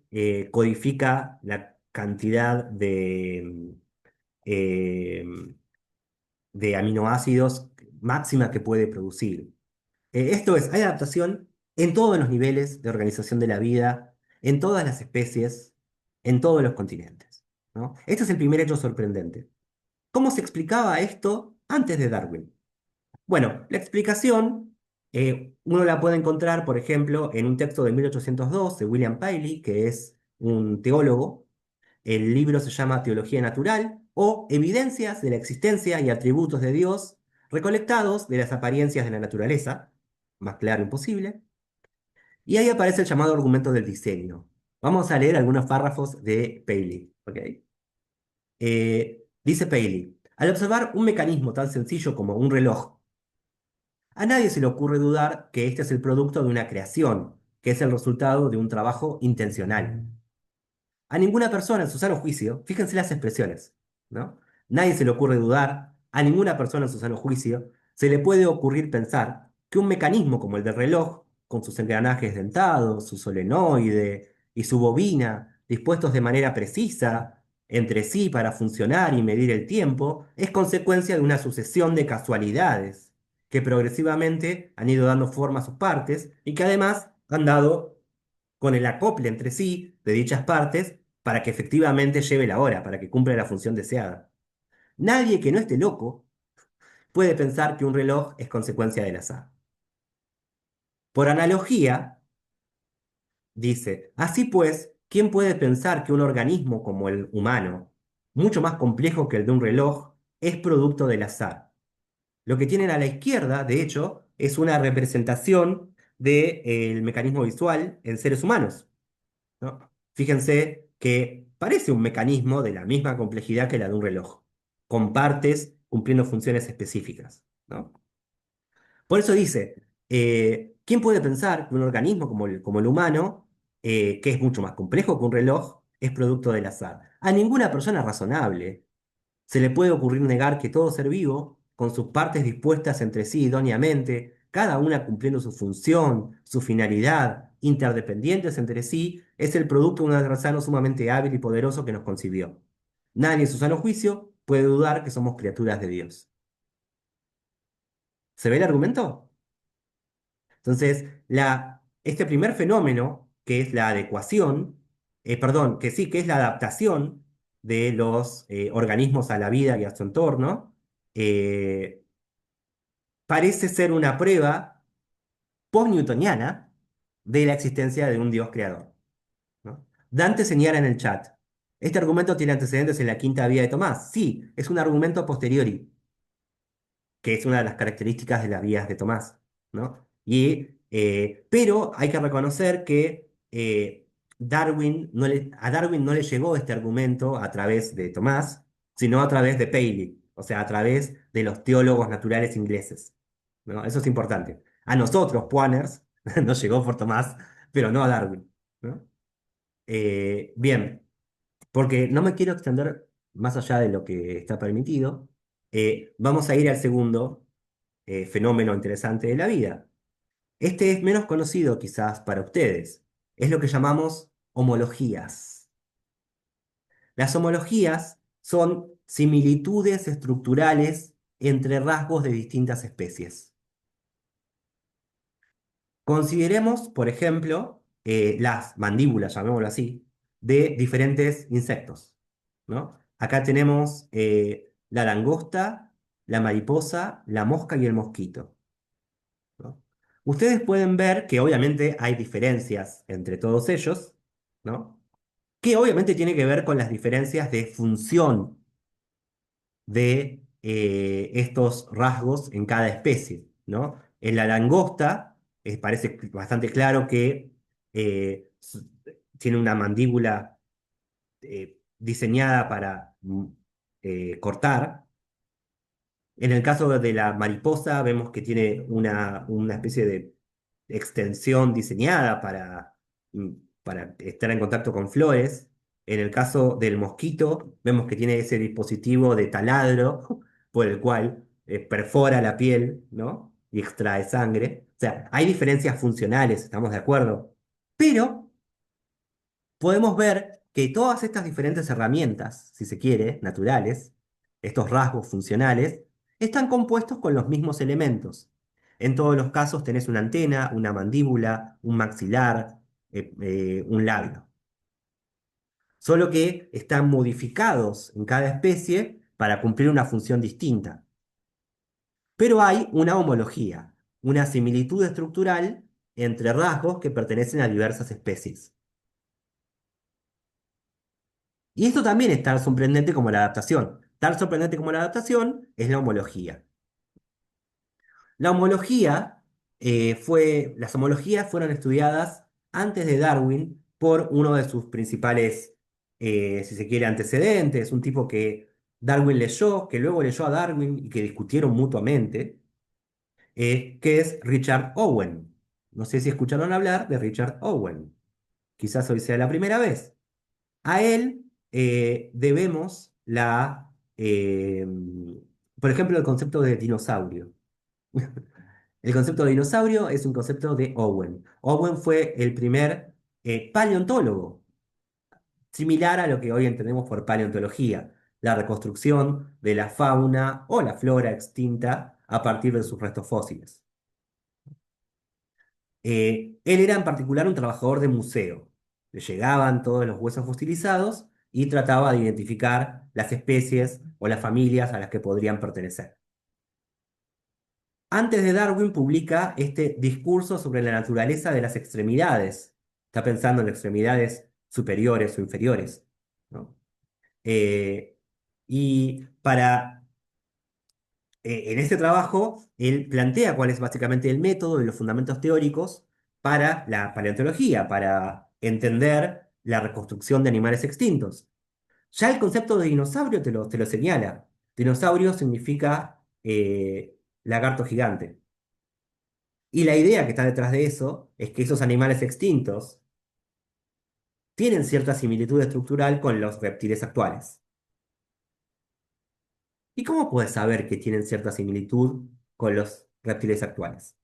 codifica la cantidad eh, de aminoácidos máxima que puede producir. Esto es, hay adaptación en todos los niveles de organización de la vida, en todas las especies, en todos los continentes, ¿no? Este es el primer hecho sorprendente. ¿Cómo se explicaba esto antes de Darwin? Bueno, la explicación uno la puede encontrar, por ejemplo, en un texto de 1802 de William Paley, que es un teólogo, El libro se llama Teología Natural o Evidencias de la existencia y atributos de Dios recolectados de las apariencias de la naturaleza, más claro imposible. Y ahí aparece el llamado argumento del diseño. Vamos a leer algunos párrafos de Paley. ¿Ok? Dice Paley, al observar un mecanismo tan sencillo como un reloj, a nadie se le ocurre dudar que este es el producto de una creación, que es el resultado de un trabajo intencional. A ninguna persona en su sano juicio, fíjense las expresiones, ¿no? Nadie se le ocurre dudar, a ninguna persona en su sano juicio se le puede ocurrir pensar que un mecanismo como el del reloj, con sus engranajes dentados, su solenoide y su bobina, dispuestos de manera precisa entre sí para funcionar y medir el tiempo, es consecuencia de una sucesión de casualidades que progresivamente han ido dando forma a sus partes y que además han dado con el acople entre sí de dichas partes para que efectivamente lleve la hora, para que cumpla la función deseada. Nadie que no esté loco puede pensar que un reloj es consecuencia del azar. Por analogía, dice, así pues, ¿quién puede pensar que un organismo como el humano, mucho más complejo que el de un reloj, es producto del azar? Lo que tienen a la izquierda, de hecho, es una representación del mecanismo visual en seres humanos, ¿no? Fíjense que parece un mecanismo de la misma complejidad que la de un reloj, con partes cumpliendo funciones específicas, ¿no? Por eso dice, ¿quién puede pensar que un organismo como el humano, que es mucho más complejo que un reloj, es producto del azar? A ninguna persona razonable se le puede ocurrir negar que todo ser vivo, con sus partes dispuestas entre sí idóneamente, cada una cumpliendo su función, su finalidad, interdependientes entre sí, es el producto de un artesano sumamente hábil y poderoso que nos concibió. Nadie en su sano juicio puede dudar que somos criaturas de Dios. ¿Se ve el argumento? Entonces, este primer fenómeno, que es la adecuación, perdón, que sí, que es la adaptación de los organismos a la vida y a su entorno, eh, parece ser una prueba post-newtoniana de la existencia de un Dios creador, ¿no? Dante señala en el chat, este argumento tiene antecedentes en la quinta vía de Tomás. Sí, es un argumento a posteriori, que es una de las características de las vías de Tomás, ¿no? Pero hay que reconocer que a Darwin no le llegó este argumento a través de Tomás, sino a través de Paley, o sea, a través de los teólogos naturales ingleses, ¿no? Eso es importante. A nosotros, Poiners, nos llegó por Tomás, pero no a Darwin, ¿no? Bien, porque no me quiero extender más allá de lo que está permitido, vamos a ir al segundo fenómeno interesante de la vida. Este es menos conocido quizás para ustedes. Es lo que llamamos homologías. Las homologías son similitudes estructurales entre rasgos de distintas especies. Consideremos, por ejemplo, las mandíbulas, llamémoslo así, de diferentes insectos, ¿no? Acá tenemos la langosta, la mariposa, la mosca y el mosquito, ¿no? Ustedes pueden ver que obviamente hay diferencias entre todos ellos, ¿no? Que obviamente tiene que ver con las diferencias de función de estos rasgos en cada especie, ¿no? En la langosta parece bastante claro que tiene una mandíbula diseñada para cortar. En el caso de la mariposa vemos que tiene una especie de extensión diseñada mm, para estar en contacto con flores. En el caso del mosquito, vemos que tiene ese dispositivo de taladro por el cual perfora la piel, ¿no? Y extrae sangre. O sea, hay diferencias funcionales, ¿estamos de acuerdo? Pero podemos ver que todas estas diferentes herramientas, si se quiere, naturales, estos rasgos funcionales, están compuestos con los mismos elementos. En todos los casos tenés una antena, una mandíbula, un maxilar, un labio. Solo que están modificados en cada especie para cumplir una función distinta. Pero hay una homología, una similitud estructural entre rasgos que pertenecen a diversas especies. Y esto también es tan sorprendente como la adaptación. Tan sorprendente como la adaptación es la homología. La homología las homologías fueron estudiadas antes de Darwin por uno de sus principales, si se quiere, antecedentes, un tipo que Darwin leyó, que luego leyó a Darwin y que discutieron mutuamente, que es Richard Owen. No sé si escucharon hablar de Richard Owen. Quizás hoy sea la primera vez. A él debemos por ejemplo, el concepto de dinosaurio. El concepto de dinosaurio es un concepto de Owen. Owen fue el primer paleontólogo, similar a lo que hoy entendemos por paleontología, la reconstrucción de la fauna o la flora extinta a partir de sus restos fósiles. Él era en particular un trabajador de museo. Le llegaban todos los huesos fosilizados y trataba de identificar las especies o las familias a las que podrían pertenecer. Antes de Darwin publica este discurso sobre la naturaleza de las extremidades. Está pensando en extremidades superiores o inferiores, ¿no? Eh, y en este trabajo, él plantea cuál es básicamente el método y los fundamentos teóricos para la paleontología, para entender la reconstrucción de animales extintos. Ya el concepto de dinosaurio te lo señala. Dinosaurio significa lagarto gigante. Y la idea que está detrás de eso es que esos animales extintos tienen cierta similitud estructural con los reptiles actuales. ¿Y cómo puedes saber que tienen cierta similitud con los reptiles actuales?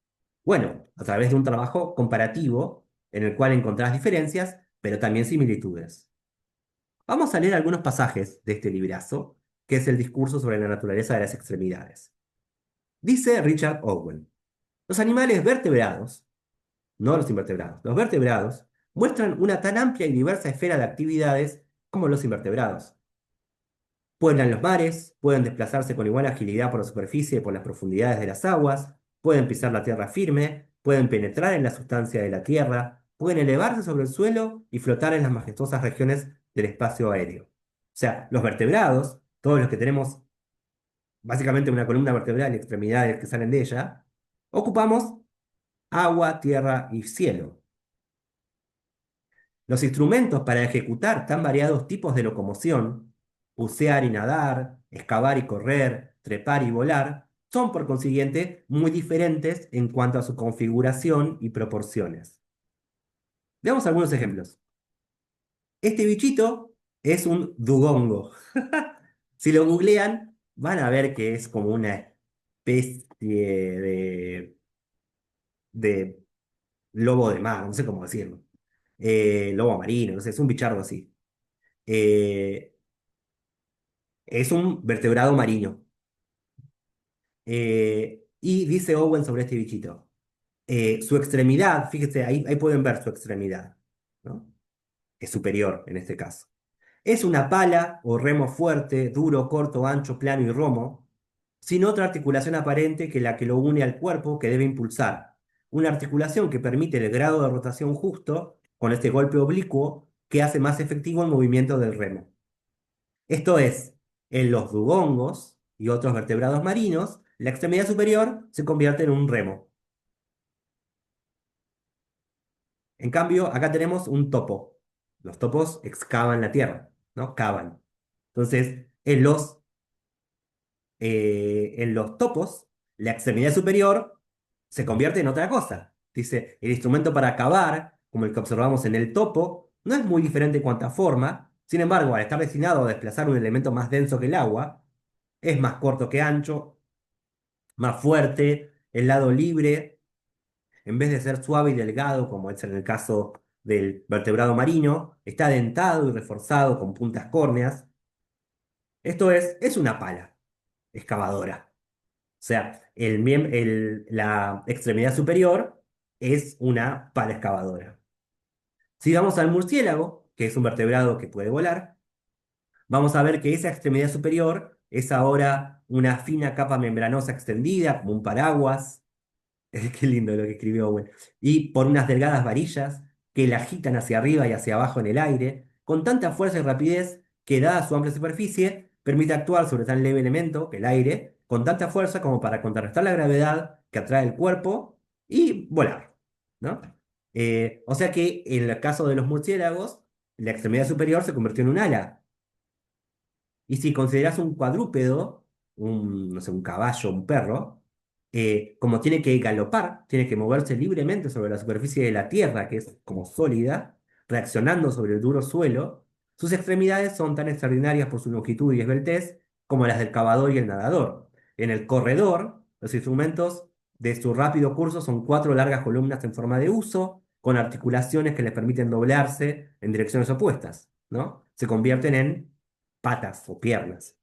Bueno, a través de un trabajo comparativo en el cual encontrás diferencias, pero también similitudes. Vamos a leer algunos pasajes de este librazo, que es el discurso sobre la naturaleza de las extremidades. Dice Richard Owen, los animales vertebrados, no los invertebrados, los vertebrados muestran una tan amplia y diversa esfera de actividades como los invertebrados. Pueblan los mares, pueden desplazarse con igual agilidad por la superficie y por las profundidades de las aguas, pueden pisar la tierra firme, pueden penetrar en la sustancia de la tierra, pueden elevarse sobre el suelo y flotar en las majestuosas regiones del espacio aéreo. O sea, los vertebrados, todos los que tenemos básicamente una columna vertebral y extremidades que salen de ella, ocupamos agua, tierra y cielo. Los instrumentos para ejecutar tan variados tipos de locomoción, bucear y nadar, excavar y correr, trepar y volar, son por consiguiente muy diferentes en cuanto a su configuración y proporciones. Veamos algunos ejemplos. Este bichito es un dugongo. Si lo googlean, van a ver que es como una especie de lobo de mar, no sé cómo decirlo. Lobo marino, no sé, es un bichardo así. Eh, es un vertebrado marino. Y dice Owen sobre este bichito. Su extremidad, fíjese, ahí pueden ver su extremidad, ¿no? Es superior en este caso. Es una pala o remo fuerte, duro, corto, ancho, plano y romo, sin otra articulación aparente que la que lo une al cuerpo que debe impulsar. Una articulación que permite el grado de rotación justo con este golpe oblicuo que hace más efectivo el movimiento del remo. Esto es, en los dugongos y otros vertebrados marinos, la extremidad superior se convierte en un remo. En cambio, acá tenemos un topo. Los topos excavan la tierra, ¿no? Cavan. Entonces, en los topos, la extremidad superior se convierte en otra cosa. Dice, el instrumento para cavar, como el que observamos en el topo, no es muy diferente en cuanto a forma. Sin embargo, al estar destinado a desplazar un elemento más denso que el agua, es más corto que ancho, más fuerte, el lado libre, en vez de ser suave y delgado, como es en el caso del vertebrado marino, está dentado y reforzado con puntas córneas. Esto es una pala excavadora. O sea, la extremidad superior es una pala excavadora. Si vamos al murciélago, que es un vertebrado que puede volar, vamos a ver que esa extremidad superior es ahora una fina capa membranosa extendida, como un paraguas. Qué lindo lo que escribió Owen. Y por unas delgadas varillas que la agitan hacia arriba y hacia abajo en el aire, con tanta fuerza y rapidez que dada su amplia superficie, permite actuar sobre tan leve elemento, que el aire, con tanta fuerza como para contrarrestar la gravedad que atrae el cuerpo y volar, ¿no? O sea que en el caso de los murciélagos, la extremidad superior se convirtió en un ala. Y si consideras un cuadrúpedo, no sé, un caballo, un perro, como tiene que galopar, tiene que moverse libremente sobre la superficie de la tierra, que es como sólida, reaccionando sobre el duro suelo, sus extremidades son tan extraordinarias por su longitud y esbeltez como las del cavador y el nadador. En el corredor, los instrumentos de su rápido curso son cuatro largas columnas en forma de uso, con articulaciones que les permiten doblarse en direcciones opuestas, ¿no? Se convierten en patas o piernas.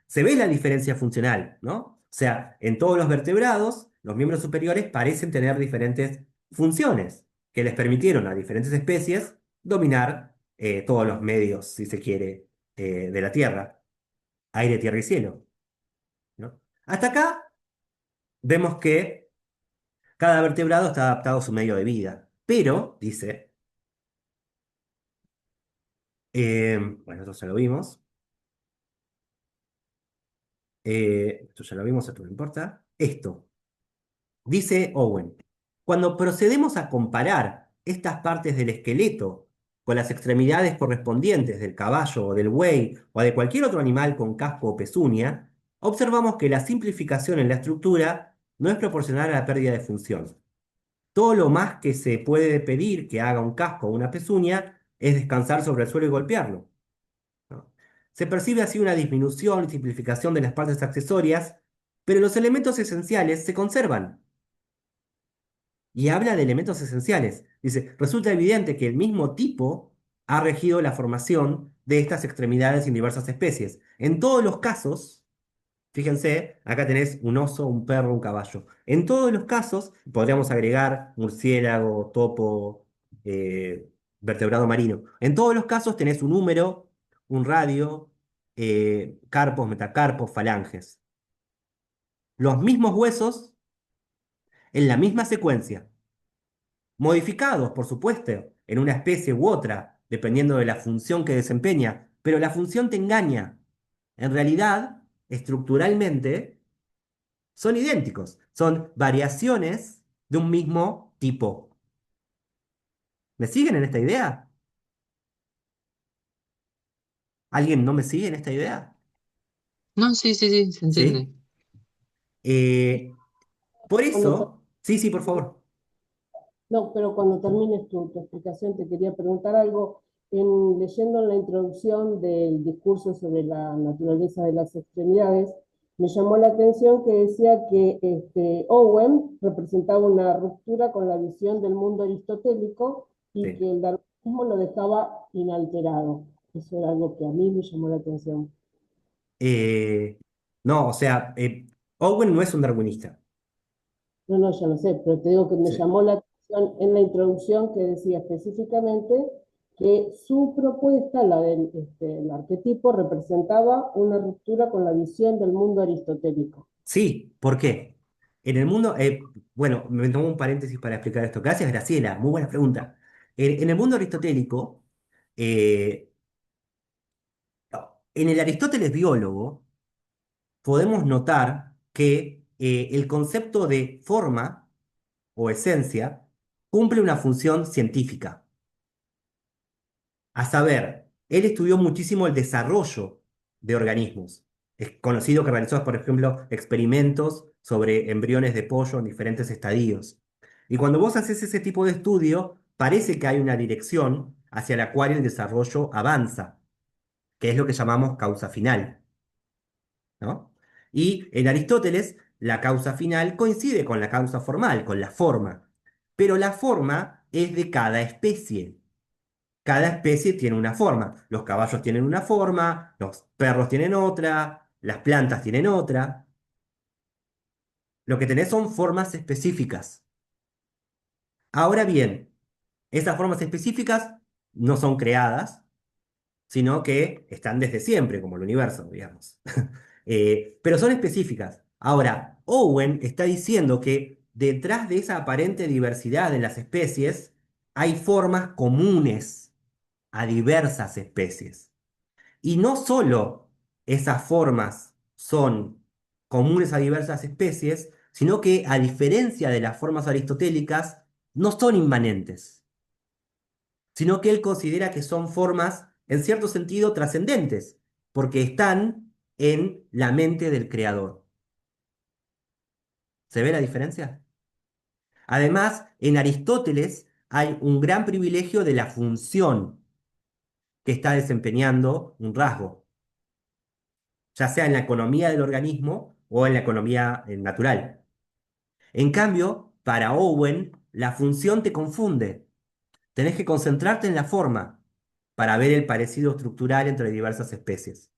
Se ve la diferencia funcional, ¿no? O sea, en todos los vertebrados, los miembros superiores parecen tener diferentes funciones que les permitieron a diferentes especies dominar todos los medios, si se quiere, de la Tierra, aire, tierra y cielo, ¿no? Hasta acá vemos que cada vertebrado está adaptado a su medio de vida, pero, dice, bueno, esto ya lo vimos. Esto ya lo vimos, esto no importa. Esto, dice Owen, cuando procedemos a comparar estas partes del esqueleto con las extremidades correspondientes del caballo o del buey o de cualquier otro animal con casco o pezuña, observamos que la simplificación en la estructura no es proporcional a la pérdida de función. Todo lo más que se puede pedir que haga un casco o una pezuña es descansar sobre el suelo y golpearlo, ¿no? Se percibe así una disminución y simplificación de las partes accesorias, pero los elementos esenciales se conservan. Y habla de elementos esenciales. Dice, resulta evidente que el mismo tipo ha regido la formación de estas extremidades en diversas especies. En todos los casos, fíjense, acá tenés un oso, un perro, un caballo. En todos los casos, podríamos agregar murciélago, topo, vertebrado marino. En todos los casos tenés un húmero, un radio, carpos, metacarpos, falanges. Los mismos huesos en la misma secuencia. Modificados, por supuesto, en una especie u otra, dependiendo de la función que desempeña, pero la función te engaña. En realidad, estructuralmente, son idénticos, son variaciones de un mismo tipo. ¿Me siguen en esta idea? ¿Alguien no me sigue en esta idea? No, sí, sí, sí, se entiende. ¿Sí? Eh, por Cuando eso, sí, sí, por favor. No, pero cuando termines tu explicación te quería preguntar algo. Leyendo en la introducción del discurso sobre la naturaleza de las extremidades, me llamó la atención que decía que Owen representaba una ruptura con la visión del mundo aristotélico y Sí. que el darwinismo lo dejaba inalterado. Eso era algo que a mí me llamó la atención. Eh, no, o sea, Owen no es un darwinista. No, no, ya lo sé, pero te digo que me Sí. llamó la atención en la introducción que decía específicamente que su propuesta, la del el arquetipo, representaba una ruptura con la visión del mundo aristotélico. Sí, ¿por qué? En el mundo, bueno, me tomo un paréntesis para explicar esto. Gracias, Graciela, muy buena pregunta. En el mundo aristotélico, eh, en el Aristóteles biólogo, podemos notar que el concepto de forma o esencia cumple una función científica. A saber, él estudió muchísimo el desarrollo de organismos. Es conocido que realizó, por ejemplo, experimentos sobre embriones de pollo en diferentes estadios. Y cuando vos haces ese tipo de estudio, parece que hay una dirección hacia la cual el desarrollo avanza, que es lo que llamamos causa final, ¿no? Y en Aristóteles, la causa final coincide con la causa formal, con la forma. Pero la forma es de cada especie. Cada especie tiene una forma. Los caballos tienen una forma, los perros tienen otra, las plantas tienen otra. Lo que tenés son formas específicas. Ahora bien, esas formas específicas no son creadas, sino que están desde siempre, como el universo, digamos. Pero son específicas. Ahora, Owen está diciendo que detrás de esa aparente diversidad en las especies hay formas comunes a diversas especies. Y no solo esas formas son comunes a diversas especies, sino que a diferencia de las formas aristotélicas, no son inmanentes, sino que él considera que son formas, en cierto sentido, trascendentes, porque están en la mente del creador. ¿Se ve la diferencia? Además, en Aristóteles hay un gran privilegio de la función que está desempeñando un rasgo, ya sea en la economía del organismo o en la economía natural. En cambio, para Owen, la función te confunde. Tenés que concentrarte en la forma para ver el parecido estructural entre diversas especies.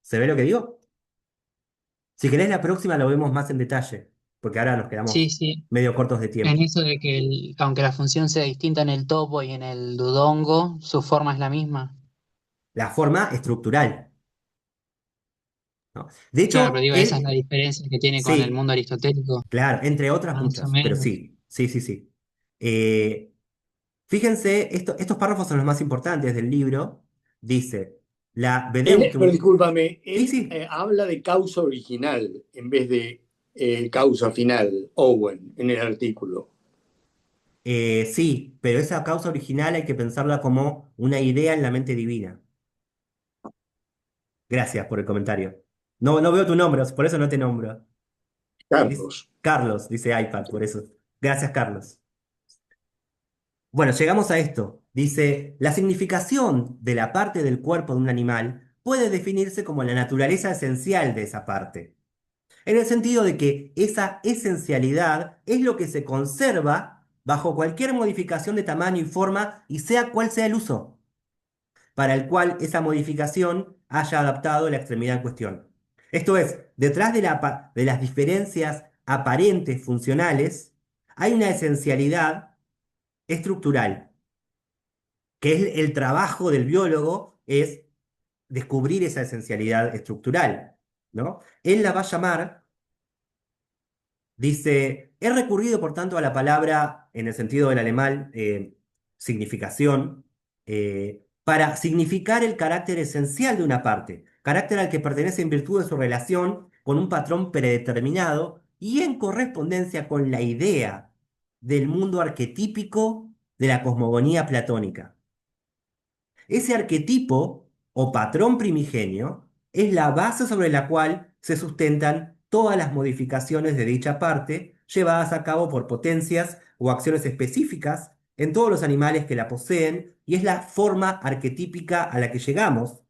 ¿Se ve lo que digo? Si querés, la próxima lo vemos más en detalle, porque ahora nos Sí, quedamos sí. medio cortos de En tiempo. eso de que aunque la función sea distinta en el topo y en el dudongo, su forma es la misma. La forma estructural, ¿no? De Claro, pero hecho, digo, esa es la él, diferencia que tiene con el sí, mundo aristotélico, claro, entre otras más o muchas, pero menos. sí, sí, sí, sí. Eh, Fíjense, estos párrafos son los más importantes del libro. Dice, la Pero Vedemtum, discúlpame, sí, él sí, habla de causa original en vez de causa final, Owen, en el artículo. sí, pero esa causa original hay que pensarla como una idea en la mente divina. Gracias por el comentario. No, no veo tu nombre, por eso no te nombro. Carlos. Carlos, dice iPad, por eso. Gracias, Carlos. Bueno, llegamos a esto. Dice, la significación de la parte del cuerpo de un animal puede definirse como la naturaleza esencial de esa parte, en el sentido de que esa esencialidad es lo que se conserva bajo cualquier modificación de tamaño y forma y sea cual sea el uso, para el cual esa modificación haya adaptado la extremidad en cuestión. Esto es, detrás de las diferencias aparentes funcionales, hay una esencialidad estructural, que es el trabajo del biólogo, es descubrir esa esencialidad estructural, ¿no? Él la va a llamar. Dice, he recurrido por tanto a la palabra, en el sentido del alemán, significación, para significar el carácter esencial de una parte, carácter al que pertenece en virtud de su relación con un patrón predeterminado y en correspondencia con la idea del mundo arquetípico de la cosmogonía platónica. Ese arquetipo o patrón primigenio es la base sobre la cual se sustentan todas las modificaciones de dicha parte llevadas a cabo por potencias o acciones específicas en todos los animales que la poseen y es la forma arquetípica a la que llegamos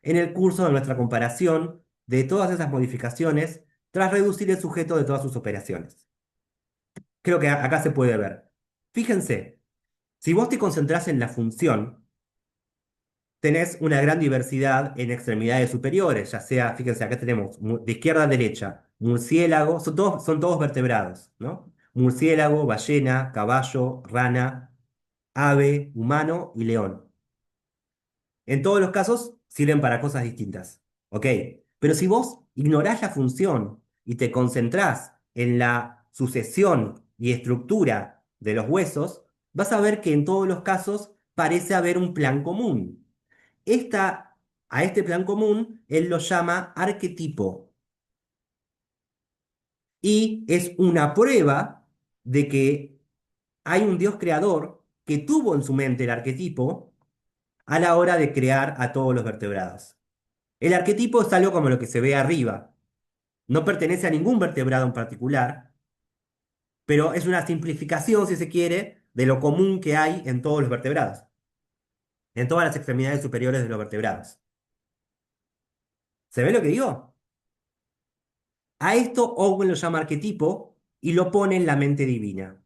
en el curso de nuestra comparación de todas esas modificaciones tras reducir el sujeto de todas sus operaciones. Creo que acá se puede ver. Fíjense, si vos te concentrás en la función, tenés una gran diversidad en extremidades superiores, ya sea, fíjense, acá tenemos de izquierda a derecha, murciélago, son todos vertebrados, ¿no? Murciélago, ballena, caballo, rana, ave, humano y león. En todos los casos sirven para cosas distintas, ¿ok? Pero si vos ignorás la función y te concentrás en la sucesión y estructura de los huesos, vas a ver que en todos los casos parece haber un plan común. Esta, a este plan común él lo llama arquetipo y es una prueba de que hay un Dios creador que tuvo en su mente el arquetipo a la hora de crear a todos los vertebrados. El arquetipo es algo como lo que se ve arriba. No pertenece a ningún vertebrado en particular, pero es una simplificación, si se quiere, de lo común que hay en todos los vertebrados, en todas las extremidades superiores de los vertebrados. ¿Se ve lo que digo? A esto Owen lo llama arquetipo y lo pone en la mente divina.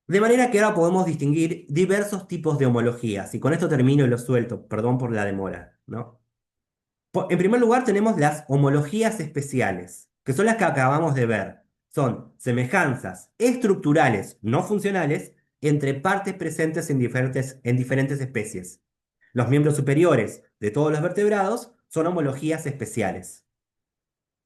De manera que ahora podemos distinguir diversos tipos de homologías, y con esto termino y lo suelto, perdón por la demora, ¿no? En primer lugar tenemos las homologías especiales, que son las que acabamos de ver. Son semejanzas estructurales no funcionales entre partes presentes en diferentes especies. Los miembros superiores de todos los vertebrados son homologías especiales.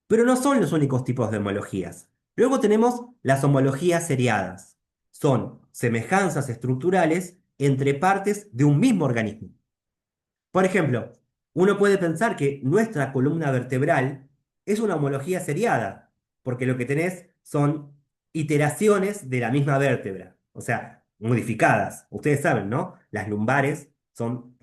Pero no son los únicos tipos de homologías. Luego tenemos las homologías seriadas. son semejanzas estructurales entre partes de un mismo organismo. Por ejemplo, uno puede pensar que nuestra columna vertebral es una homología seriada, porque lo que tenés son iteraciones de la misma vértebra, o sea, modificadas. Ustedes saben, ¿no? Las lumbares son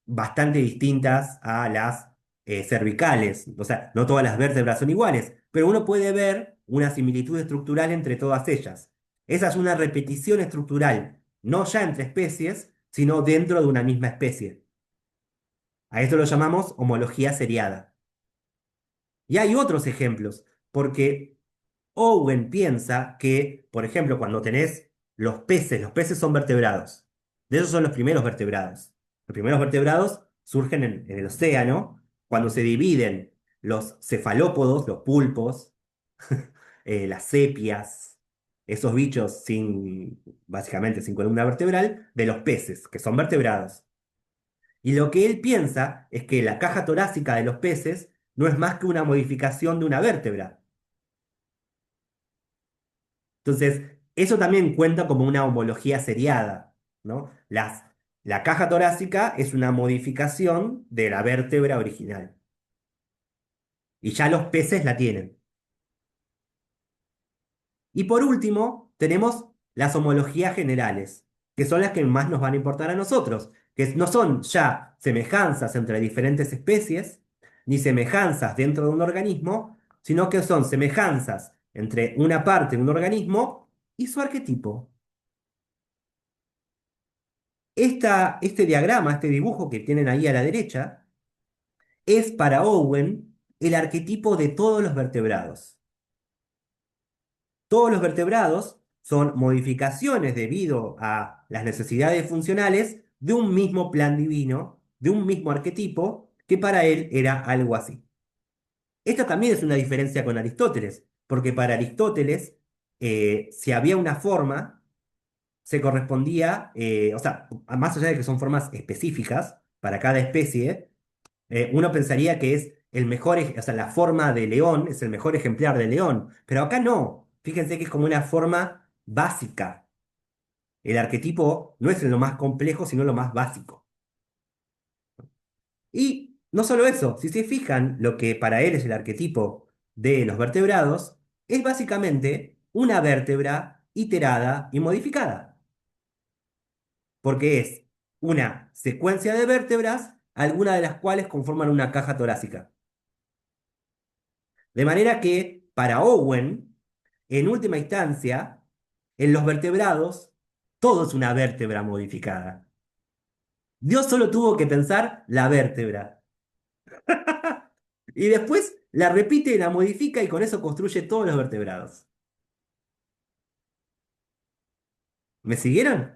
bastante distintas a las cervicales, o sea, no todas las vértebras son iguales, pero uno puede ver una similitud estructural entre todas ellas. Esa es una repetición estructural, no ya entre especies, sino dentro de una misma especie. A esto lo llamamos homología seriada. Y hay otros ejemplos, porque Owen piensa que, por ejemplo, cuando tenés los peces son vertebrados. De esos son los primeros vertebrados. Los primeros vertebrados surgen en el océano, cuando se dividen los cefalópodos, los pulpos, las sepias, esos bichos básicamente sin columna vertebral, de los peces, que son vertebrados. Y lo que él piensa es que la caja torácica de los peces no es más que una modificación de una vértebra. Entonces, eso también cuenta como una homología seriada, ¿no? La caja torácica es una modificación de la vértebra original. Y ya los peces la tienen. Y por último, tenemos las homologías generales, que son las que más nos van a importar a nosotros, que no son ya semejanzas entre diferentes especies, ni semejanzas dentro de un organismo, sino que son semejanzas entre una parte de un organismo y su arquetipo. Este diagrama, este dibujo que tienen ahí a la derecha, es para Owen el arquetipo de todos los vertebrados. Todos los vertebrados son modificaciones debido a las necesidades funcionales de un mismo plan divino, de un mismo arquetipo, que para él era algo así. Esta también es una diferencia con Aristóteles, porque para Aristóteles, si había una forma, se correspondía, o sea, más allá de que son formas específicas para cada especie, uno pensaría que es el mejor, o sea, la forma de león es el mejor ejemplar de león, pero acá no. Fíjense que es como una forma básica. El arquetipo no es lo más complejo, sino lo más básico. Y no solo eso, si se fijan, lo que para él es el arquetipo de los vertebrados, es básicamente una vértebra iterada y modificada, porque es una secuencia de vértebras, algunas de las cuales conforman una caja torácica. De manera que, para Owen, en última instancia, en los vertebrados, todo es una vértebra modificada. Dios solo tuvo que pensar la vértebra. Y después la repite, la modifica y con eso construye todos los vertebrados. ¿Me siguieron?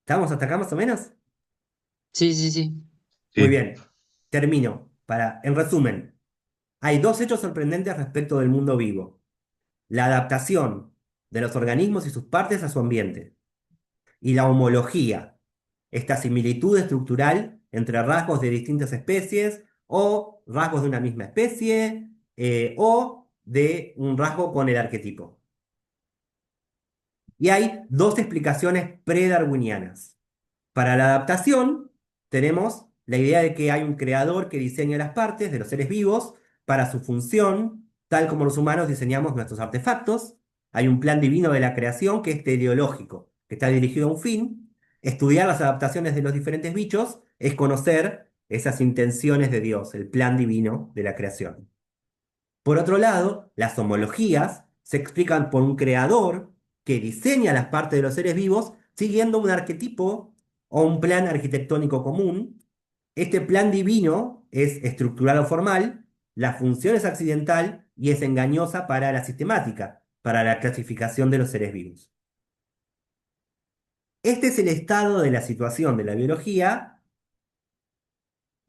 ¿Estamos hasta acá más o menos? Sí, sí, sí. Muy Sí. bien. Termino. En resumen, hay dos hechos sorprendentes respecto del mundo vivo. La adaptación de los organismos y sus partes a su ambiente. Y la homología, esta similitud estructural entre rasgos de distintas especies o rasgos de una misma especie o de un rasgo con el arquetipo. Y hay dos explicaciones predarwinianas. Para la adaptación tenemos la idea de que hay un creador que diseña las partes de los seres vivos para su función, tal como los humanos diseñamos nuestros artefactos. Hay un plan divino de la creación que es teleológico, que está dirigido a un fin. Estudiar las adaptaciones de los diferentes bichos es conocer esas intenciones de Dios, el plan divino de la creación. Por otro lado, las homologías se explican por un creador que diseña las partes de los seres vivos siguiendo un arquetipo o un plan arquitectónico común. Este plan divino es estructural o formal, la función es accidental y es engañosa para la sistemática, para la clasificación de los seres vivos. Este es el estado de la situación de la biología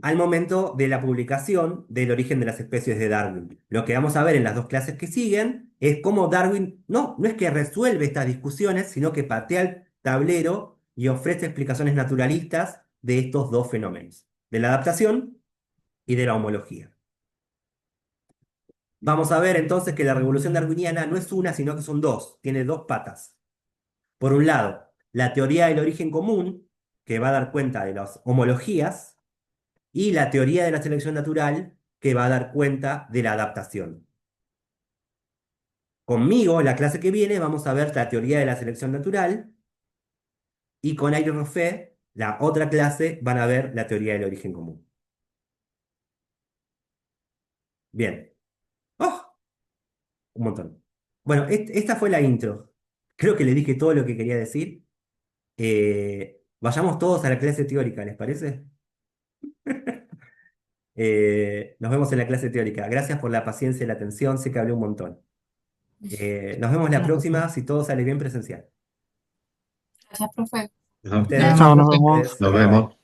al momento de la publicación del origen de las especies de Darwin. Lo que vamos a ver en las dos clases que siguen es cómo Darwin no es que resuelve estas discusiones, sino que patea el tablero y ofrece explicaciones naturalistas de estos dos fenómenos, de la adaptación y de la homología. Vamos a ver entonces que la revolución darwiniana no es una, sino que son dos, tiene dos patas. Por un lado, la teoría del origen común, que va a dar cuenta de las homologías, y la teoría de la selección natural, que va a dar cuenta de la adaptación. Conmigo, en la clase que viene, vamos a ver la teoría de la selección natural, y con Aire Roffé, la otra clase, van a ver la teoría del origen común. Bien. ¡Oh! Un montón. Bueno, esta fue la intro. Creo que le dije todo lo que quería decir. Vayamos todos a la clase teórica, ¿les parece? Nos vemos en la clase teórica. Gracias por la paciencia y la atención. Sé que hablé un montón. Nos vemos la próxima, si todo sale bien presencial. Gracias, profe. A Nos ustedes. Chao, nos profe. vemos. vemos.